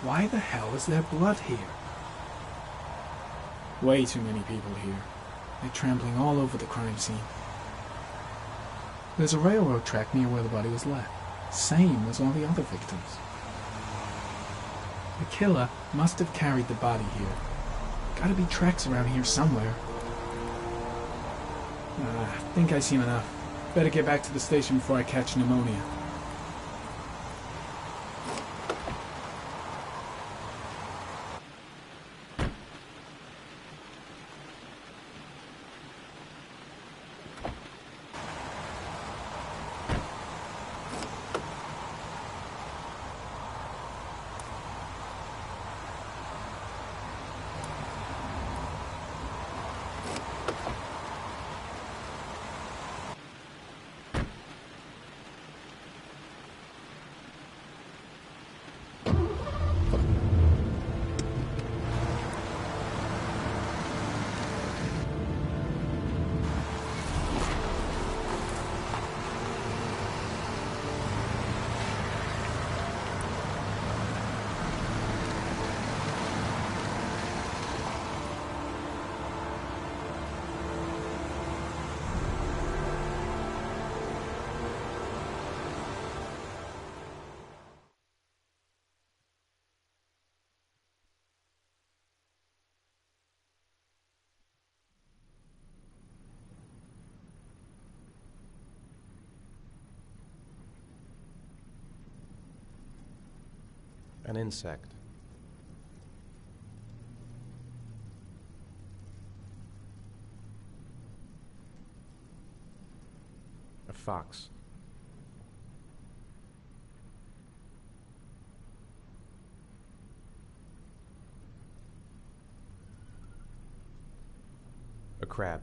Why the hell is there blood here? Way too many people here. They're trampling all over the crime scene. There's a railroad track near where the body was left. Same as all the other victims. The killer must have carried the body here. Gotta be tracks around here somewhere. I think I seen enough. Better get back to the station before I catch pneumonia. An insect. A fox. A crab.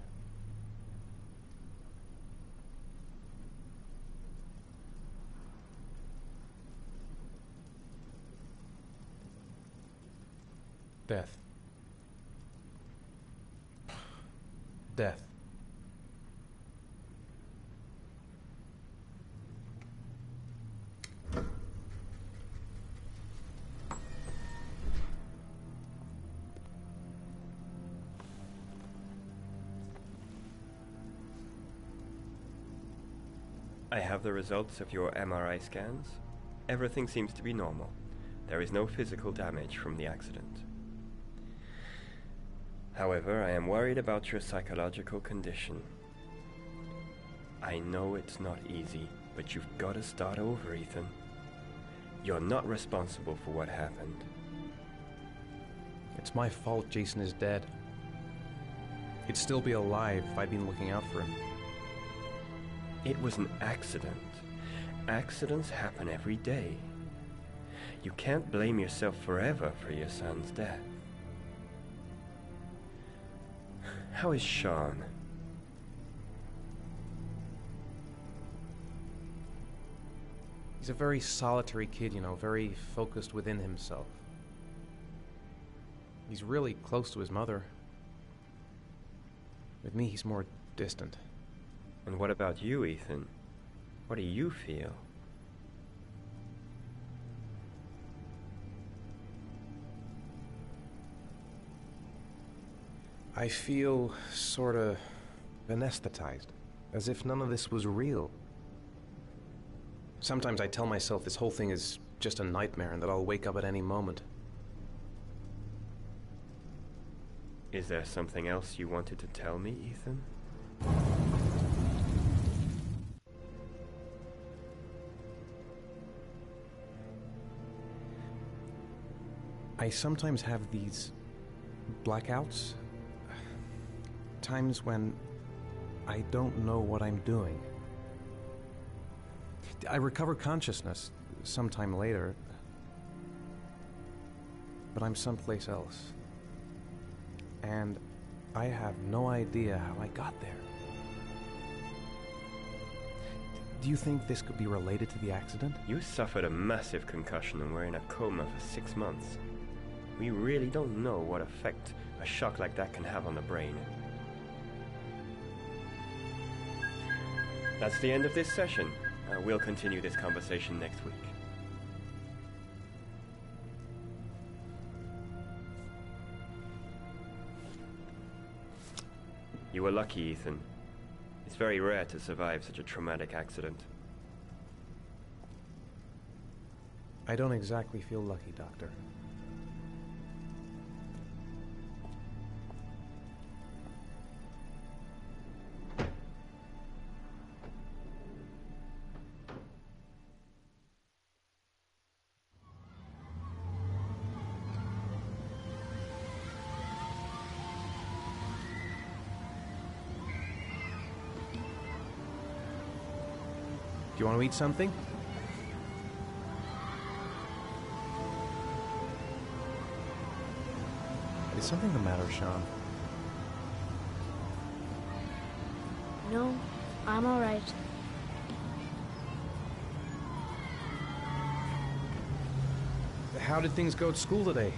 Death. Death. I have the results of your MRI scans. Everything seems to be normal. There is no physical damage from the accident. However, I am worried about your psychological condition. I know it's not easy, but you've got to start over, Ethan. You're not responsible for what happened. It's my fault Jason is dead. He'd still be alive if I'd been looking out for him. It was an accident. Accidents happen every day. You can't blame yourself forever for your son's death. How is Sean? He's a very solitary kid, you know, very focused within himself. He's really close to his mother. With me, he's more distant. And what about you, Ethan? What do you feel? I feel sort of anesthetized, as if none of this was real. Sometimes I tell myself this whole thing is just a nightmare and that I'll wake up at any moment. Is there something else you wanted to tell me, Ethan? I sometimes have these blackouts. Times when I don't know what I'm doing. I recover consciousness sometime later, but I'm someplace else. And I have no idea how I got there. Do you think this could be related to the accident? You suffered a massive concussion and were in a coma for 6 months. We really don't know what effect a shock like that can have on the brain. That's the end of this session. We'll continue this conversation next week. You were lucky, Ethan. It's very rare to survive such a traumatic accident. I don't exactly feel lucky, Doctor. Do you want to eat something? Is something the matter, Sean? No, I'm alright. How did things go at school today?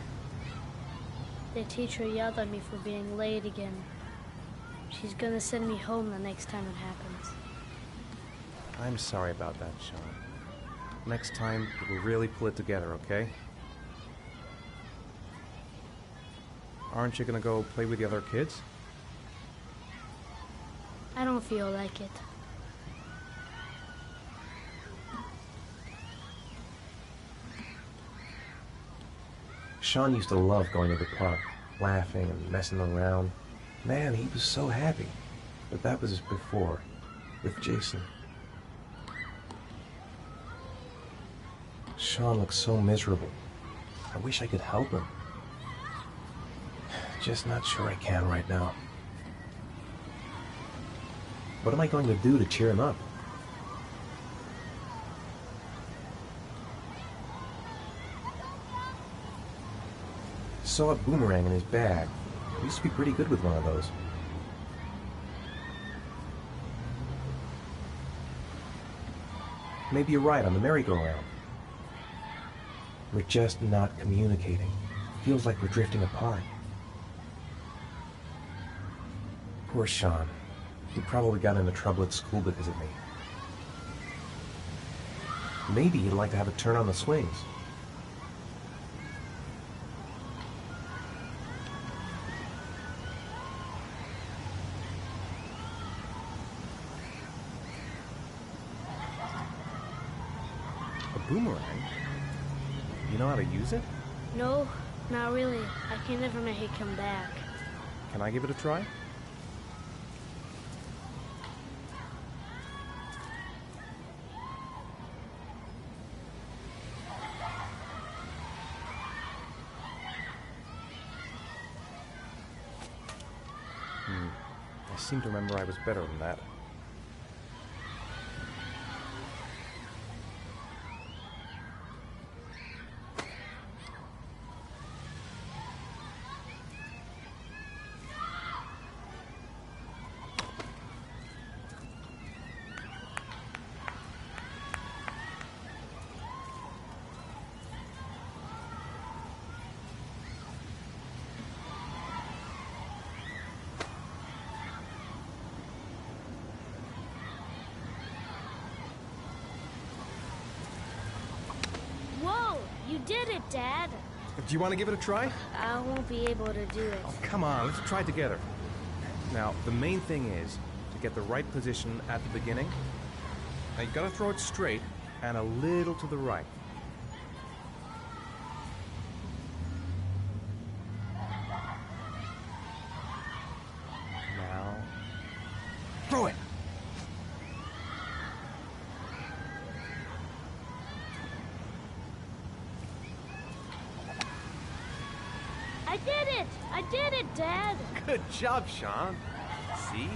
The teacher yelled at me for being late again. She's gonna send me home the next time it happens. I'm sorry about that, Sean. Next time, we'll really pull it together, okay? Aren't you gonna go play with the other kids? I don't feel like it. Sean used to love going to the park, laughing and messing around. Man, he was so happy. But that was before, with Jason. Sean looks so miserable. I wish I could help him. Just not sure I can right now. What am I going to do to cheer him up? Saw a boomerang in his bag. He used to be pretty good with one of those. Maybe a ride on the merry-go-round. We're just not communicating. Feels like we're drifting apart. Poor Sean. He probably got into trouble at school because of me. Maybe he'd like to have a turn on the swings. A boomerang? You know how to use it? No, not really. I can never make it come back. Can I give it a try? I seem to remember I was better than that. You did it, Dad! Do you want to give it a try? I won't be able to do it. Oh, come on, let's try together. Now, the main thing is to get the right position at the beginning. Now, you've got to throw it straight and a little to the right. Now, throw it! I did it! I did it, Dad! Good job, Sean. See?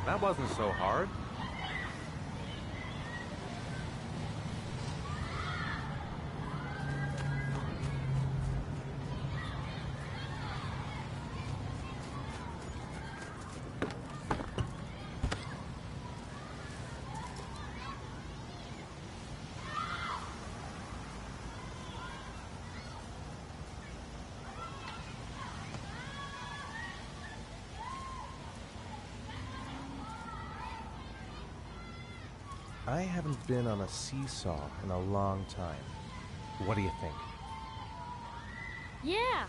That wasn't so hard. I haven't been on a seesaw in a long time. What do you think? Yeah!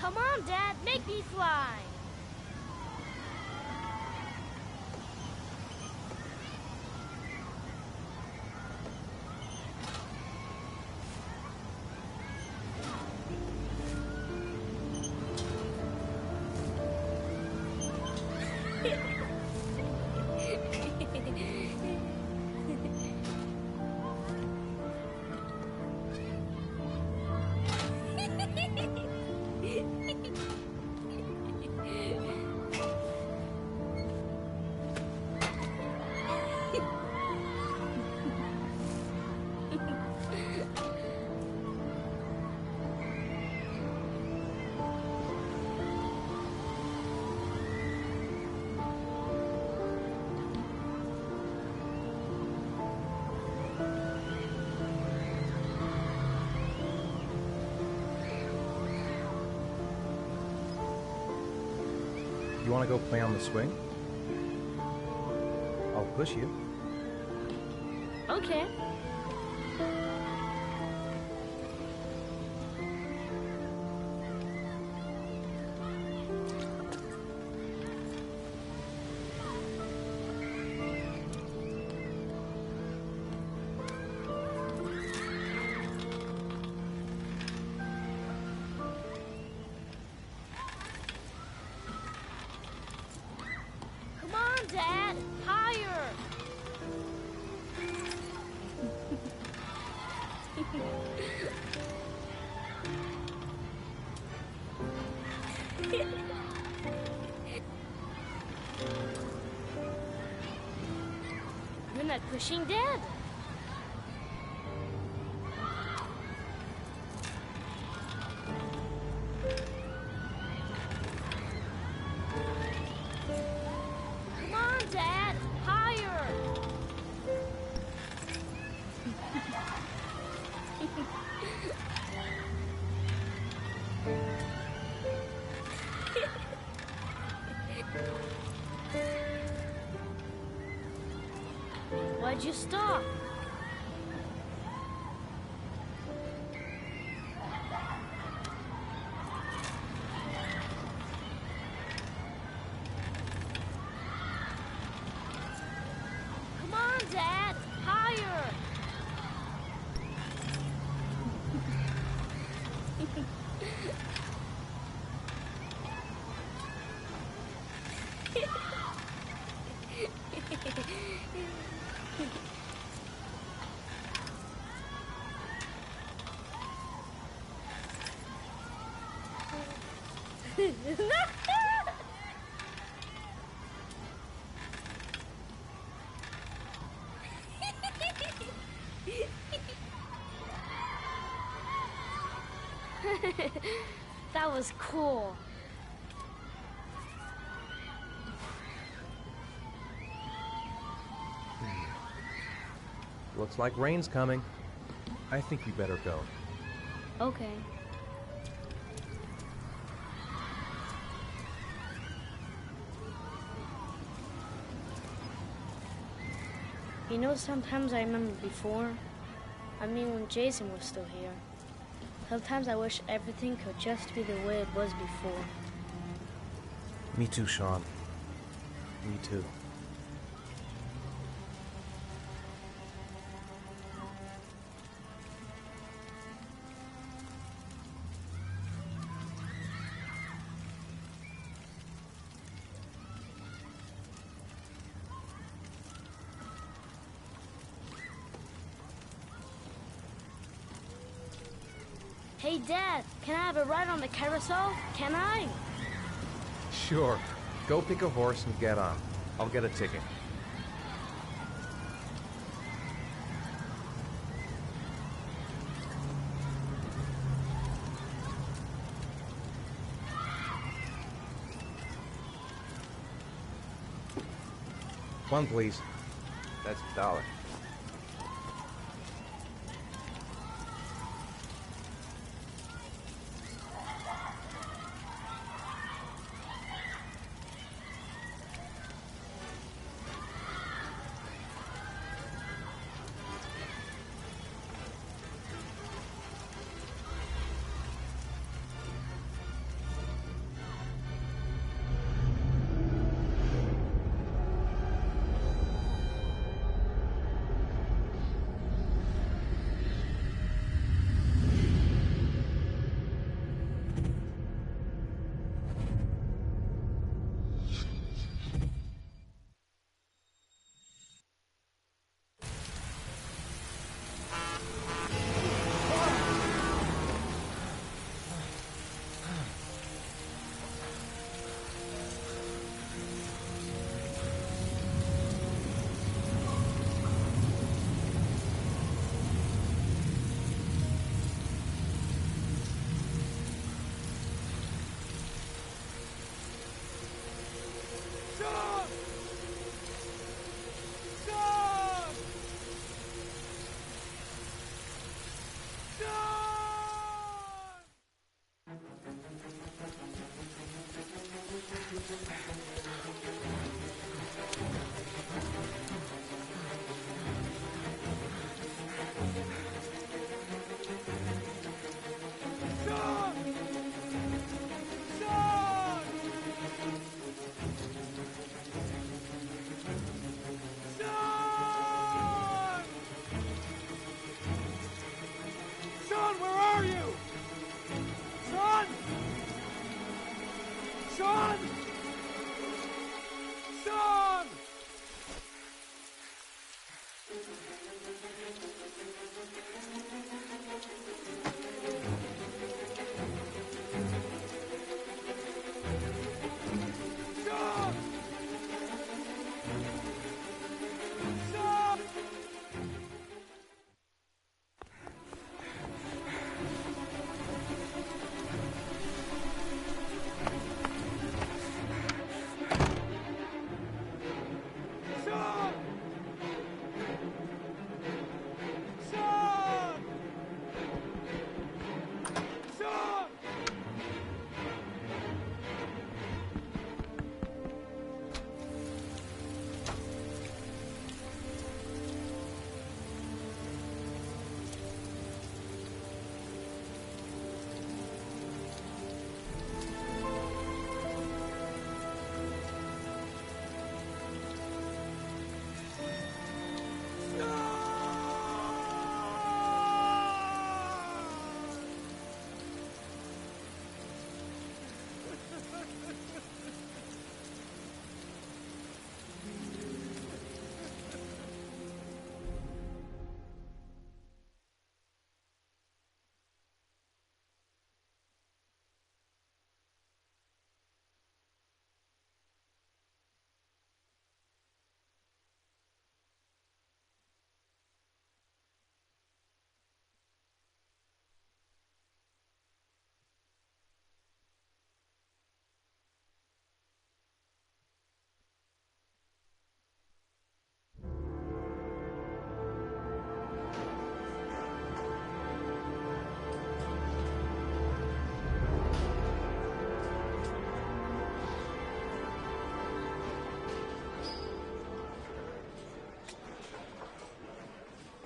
Come on, Dad, make me fly. You want to go play on the swing? I'll push you. Okay. Come on, Dad, higher. You're not pushing Dad. Come on, Dad, higher. Why'd you stop? Come on, Dad, higher. That was cool. Looks like rain's coming. I think we better go. Okay. You know, sometimes I remember before. I mean, when Jason was still here. Sometimes I wish everything could just be the way it was before. Me too, Sean. Me too. Hey, Dad, can I have a ride on the carousel? Can I? Sure. Go pick a horse and get on. I'll get a ticket. One, please. That's $1.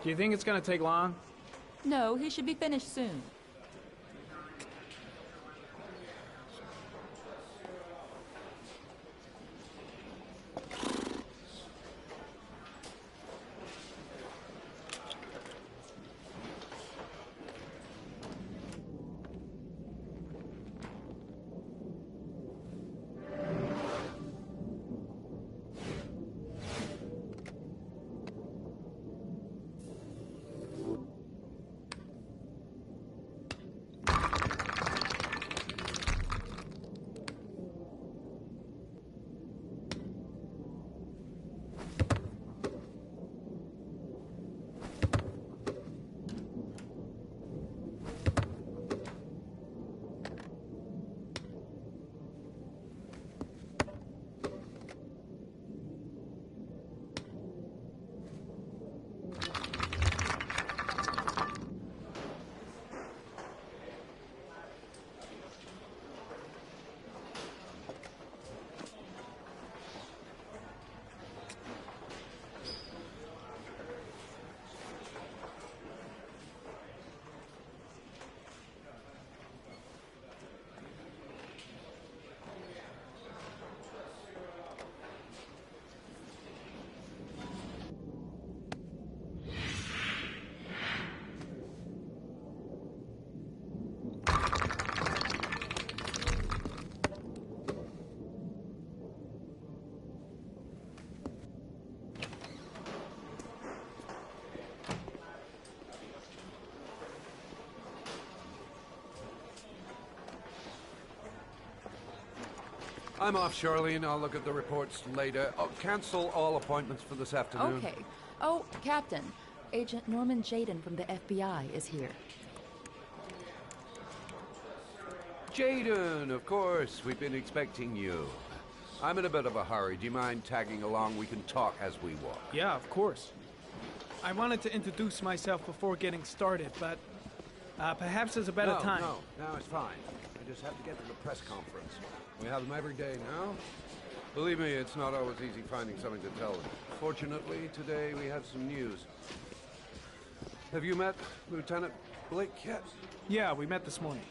Do you think it's gonna take long? No, he should be finished soon. I'm off, Charlene. I'll look at the reports later. Oh, cancel all appointments for this afternoon. Okay. Oh, Captain. Agent Norman Jayden from the FBI is here. Jayden, of course. We've been expecting you. I'm in a bit of a hurry. Do you mind tagging along? We can talk as we walk. Yeah, of course. I wanted to introduce myself before getting started, but perhaps there's a better time. No, it's fine. I just have to get to the press conference. We have them every day now. Believe me, it's not always easy finding something to tell them. Fortunately, today we have some news. Have you met Lieutenant Blake yet? Yeah, we met this morning.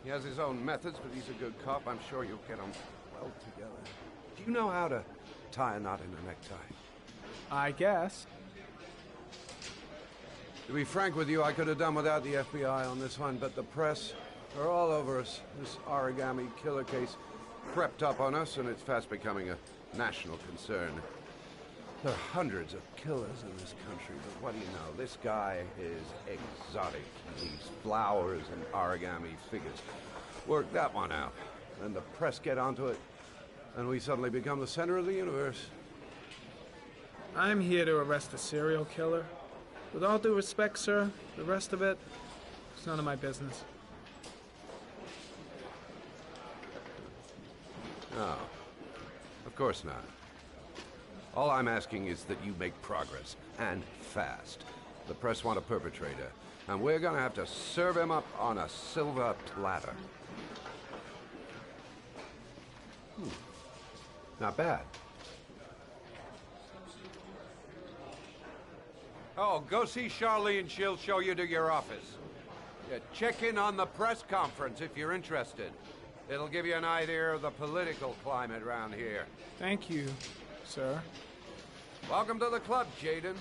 He has his own methods, but he's a good cop. I'm sure you'll get on well together. Do you know how to tie a knot in a necktie? I guess. To be frank with you, I could have done without the FBI on this one, but the press are all over us. This origami killer case crept up on us, and it's fast becoming a national concern. There are hundreds of killers in this country, but what do you know? This guy is exotic. He leaves flowers and origami figures. Work that one out. Then the press get onto it, and we suddenly become the center of the universe. I'm here to arrest a serial killer. With all due respect, sir, the rest of it, it's none of my business. No, of course not. All I'm asking is that you make progress, and fast. The press want a perpetrator, and we're gonna have to serve him up on a silver platter. Not bad. Oh, go see Charlene. She'll show you to your office. Yeah, check in on the press conference if you're interested. It'll give you an idea of the political climate around here. Thank you, sir. Welcome to the club, Jayden.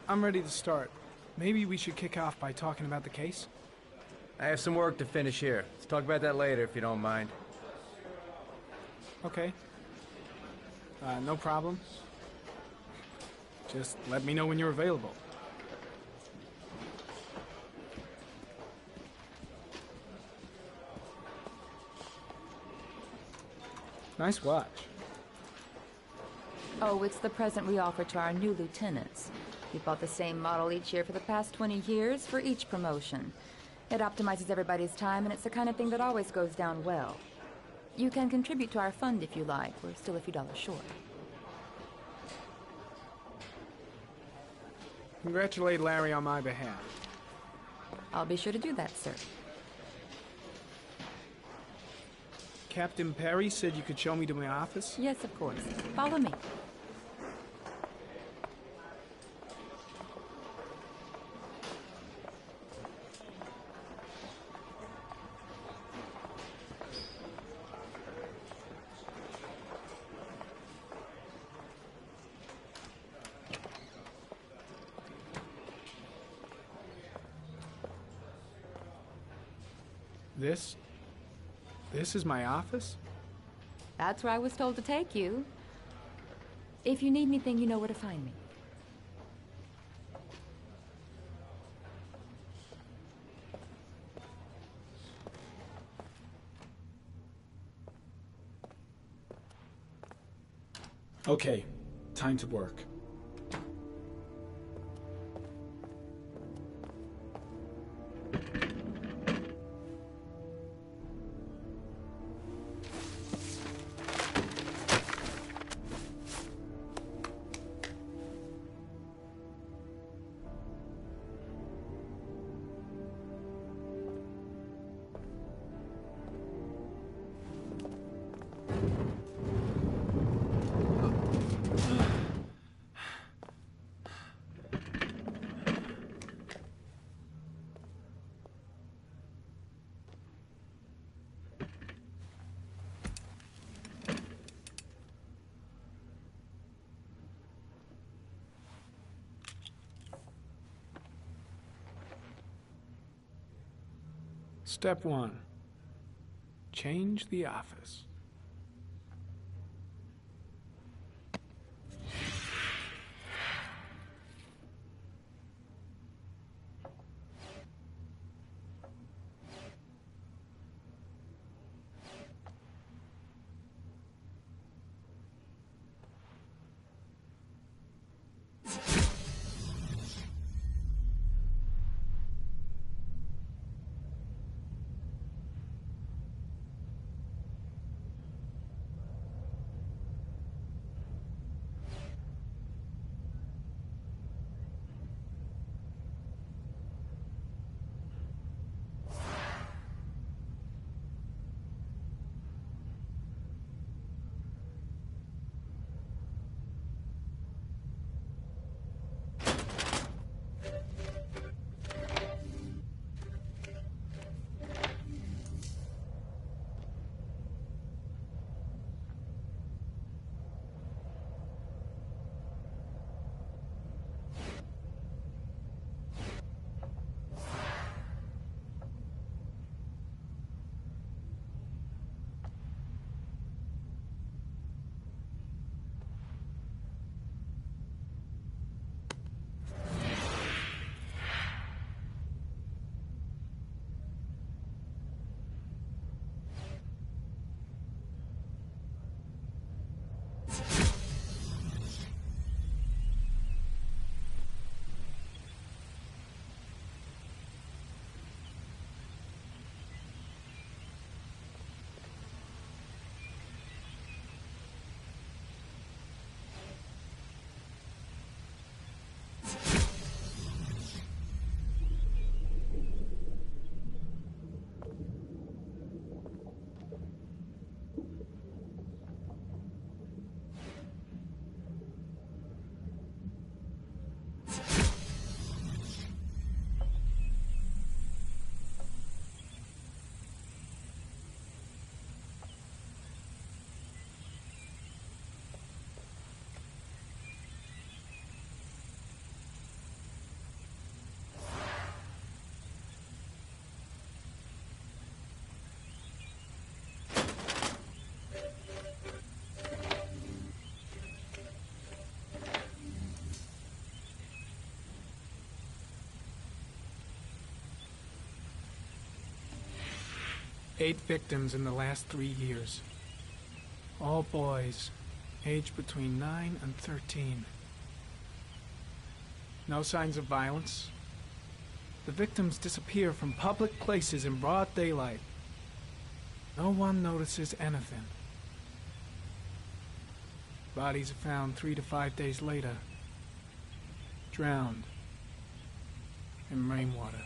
I'm ready to start. Maybe we should kick off by talking about the case? I have some work to finish here. Let's talk about that later, if you don't mind. Okay. No problem. Just let me know when you're available. Nice watch. Oh, it's the present we offer to our new lieutenants. We bought the same model each year for the past 20 years for each promotion. It optimizes everybody's time, and it's the kind of thing that always goes down well. You can contribute to our fund if you like. We're still a few dollars short. Congratulate Larry on my behalf. I'll be sure to do that, sir. Captain Perry said you could show me to my office? Yes, of course. Follow me. This is my office? That's where I was told to take you. If you need anything, you know where to find me. Okay, time to work. Step 1. Change the office. Eight victims in the last 3 years. All boys, aged between 9 and 13. No signs of violence. The victims disappear from public places in broad daylight. No one notices anything. Bodies are found 3 to 5 days later. Drowned and rainwater.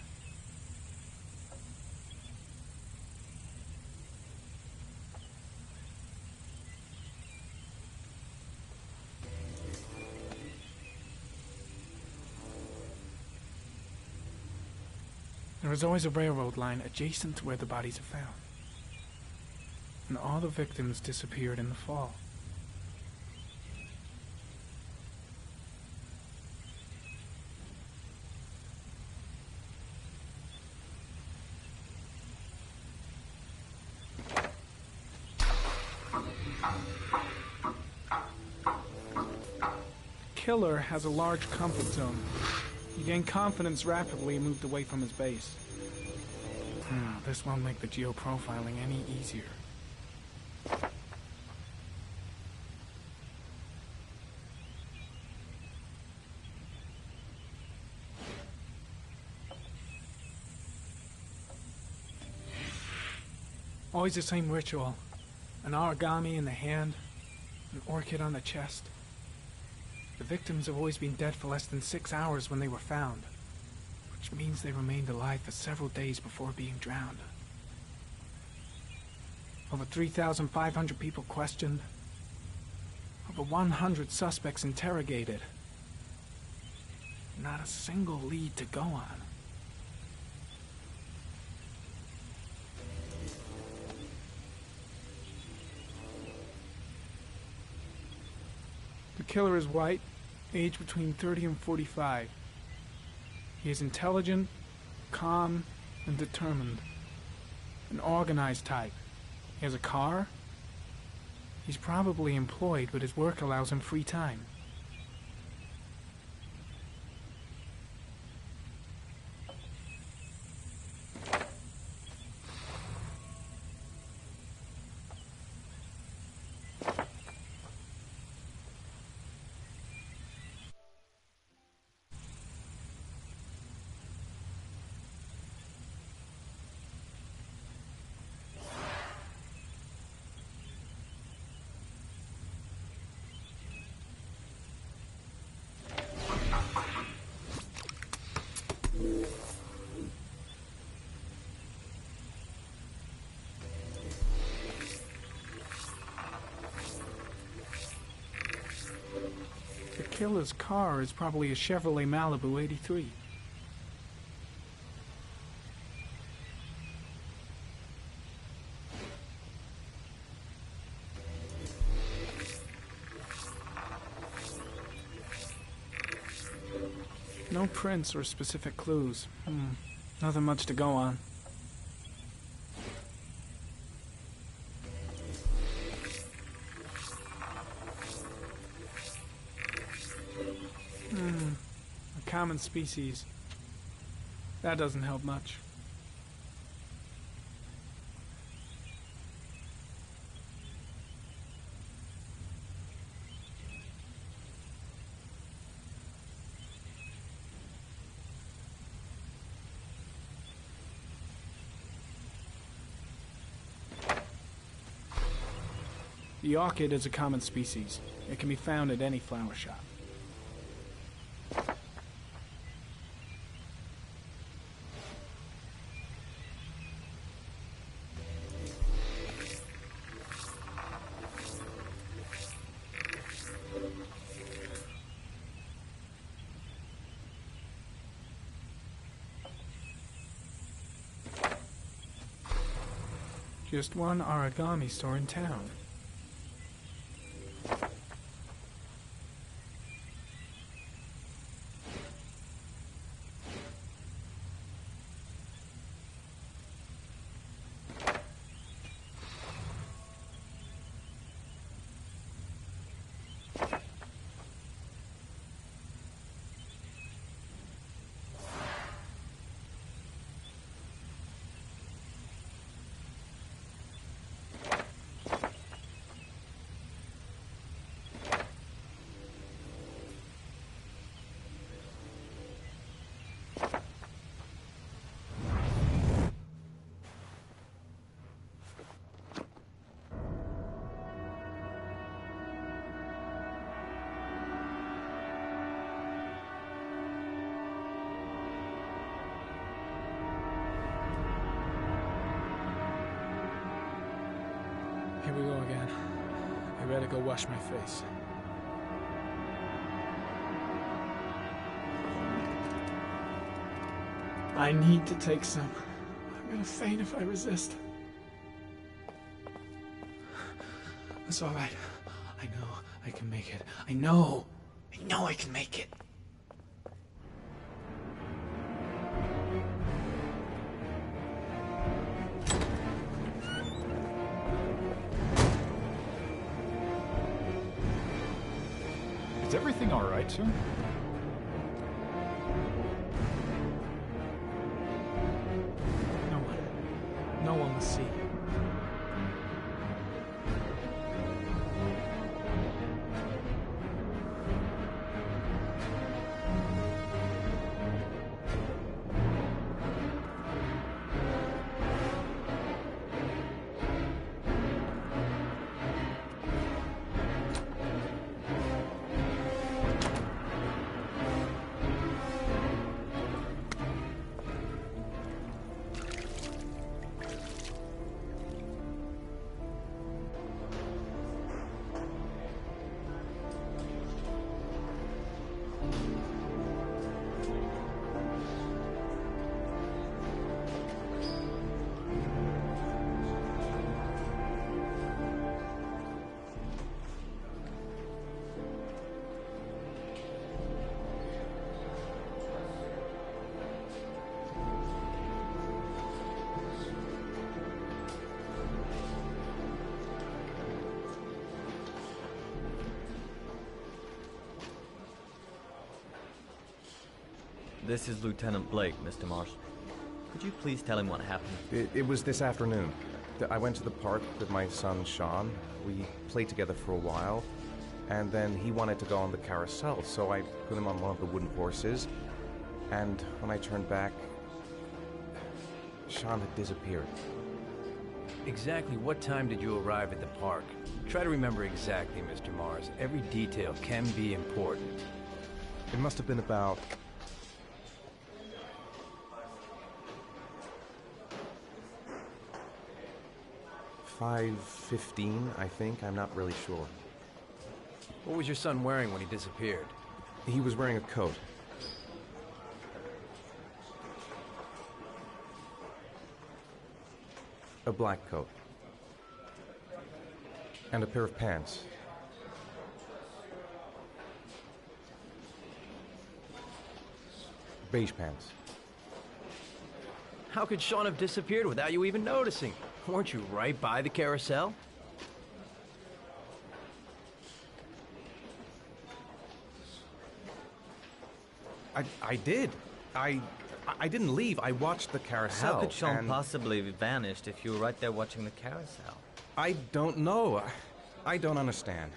There is always a railroad line adjacent to where the bodies are found. And all the victims disappeared in the fall. The killer has a large comfort zone. He gained confidence rapidly and moved away from his base. This won't make the geoprofiling any easier. Always the same ritual. An origami in the hand, an orchid on the chest. The victims have always been dead for less than 6 hours when they were found, which means they remained alive for several days before being drowned. Over 3,500 people questioned, over 100 suspects interrogated. Not a single lead to go on. The killer is white, aged between 30 and 45. He is intelligent, calm, and determined. An organized type. He has a car. He's probably employed, but his work allows him free time. The killer's car is probably a Chevrolet Malibu 83. No prints or specific clues. Nothing much to go on. A common species. That doesn't help much. The orchid is a common species. It can be found at any flower shop. Just one origami store in town. Here we go again. I better go wash my face. I need to take some. I'm gonna faint if I resist. It's all right. I know I can make it. I know I can make it. Is everything all right, sir? No one will see. This is Lieutenant Blake, Mr. Mars. Could you please tell him what happened? It was this afternoon. I went to the park with my son, Sean. We played together for a while, and then he wanted to go on the carousel, so I put him on one of the wooden horses, and when I turned back, Sean had disappeared. Exactly what time did you arrive at the park? Try to remember exactly, Mr. Mars. Every detail can be important. It must have been about 5:15, I think. I'm not really sure. What was your son wearing when he disappeared? He was wearing a coat. A black coat. And a pair of pants. Beige pants. How could Sean have disappeared without you even noticing? Weren't you right by the carousel? I did. I didn't leave. I watched the carousel. How could Sean possibly have vanished if you were right there watching the carousel? I don't know. I don't understand.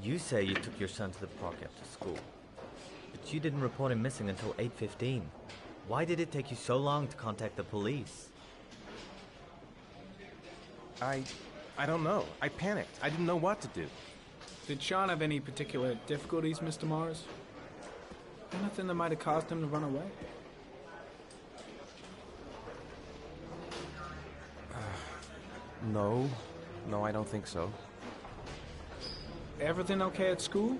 You say you took your son to the park after school, but you didn't report him missing until 8:15. Why did it take you so long to contact the police? I don't know. I panicked. I didn't know what to do. Did Sean have any particular difficulties, Mr. Mars? Anything that might have caused him to run away? No. No, I don't think so. Everything okay at school?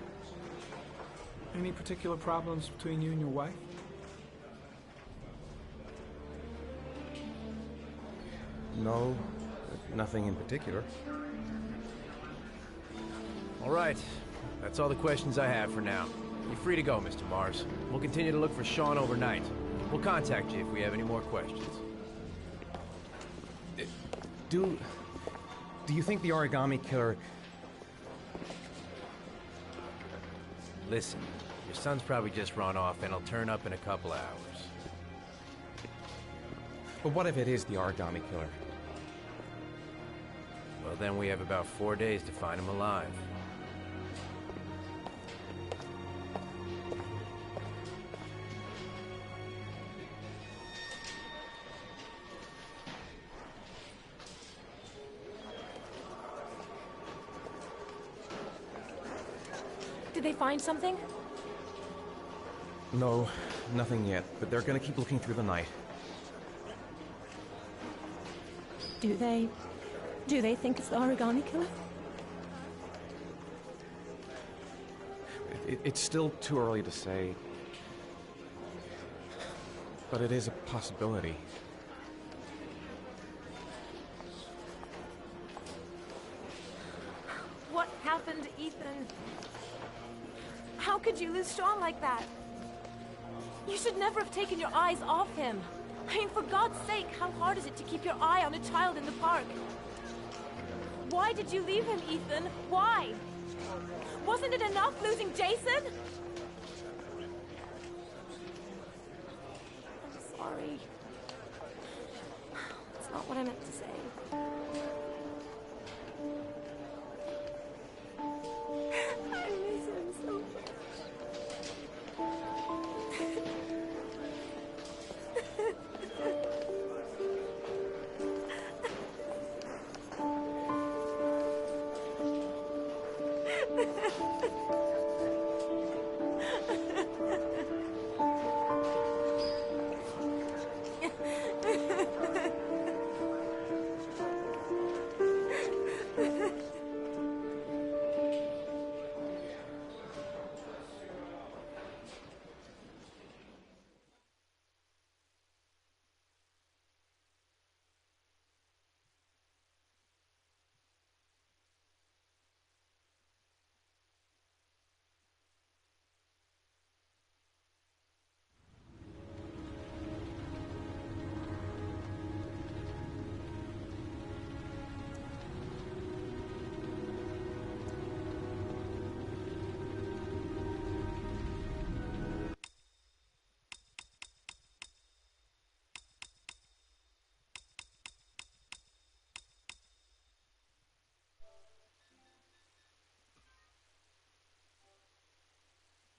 Any particular problems between you and your wife? No, nothing in particular. All right. That's all the questions I have for now. You're free to go, Mr. Mars. We'll continue to look for Sean overnight. We'll contact you if we have any more questions. Do you think the origami killer... Listen, your son's probably just run off and he'll turn up in a couple hours. But what if it is the origami killer? Well, then we have about 4 days to find him alive. Did they find something? No, nothing yet, but they're gonna keep looking through the night. Do they Do they think it's the Origami Killer? It's still too early to say, but it is a possibility. What happened, Ethan? How could you lose Sean like that? You should never have taken your eyes off him. I mean, for God's sake, how hard is it to keep your eye on a child in the park? Why did you leave him, Ethan? Why? Wasn't it enough losing Jason? I'm sorry. It's not what I meant to say.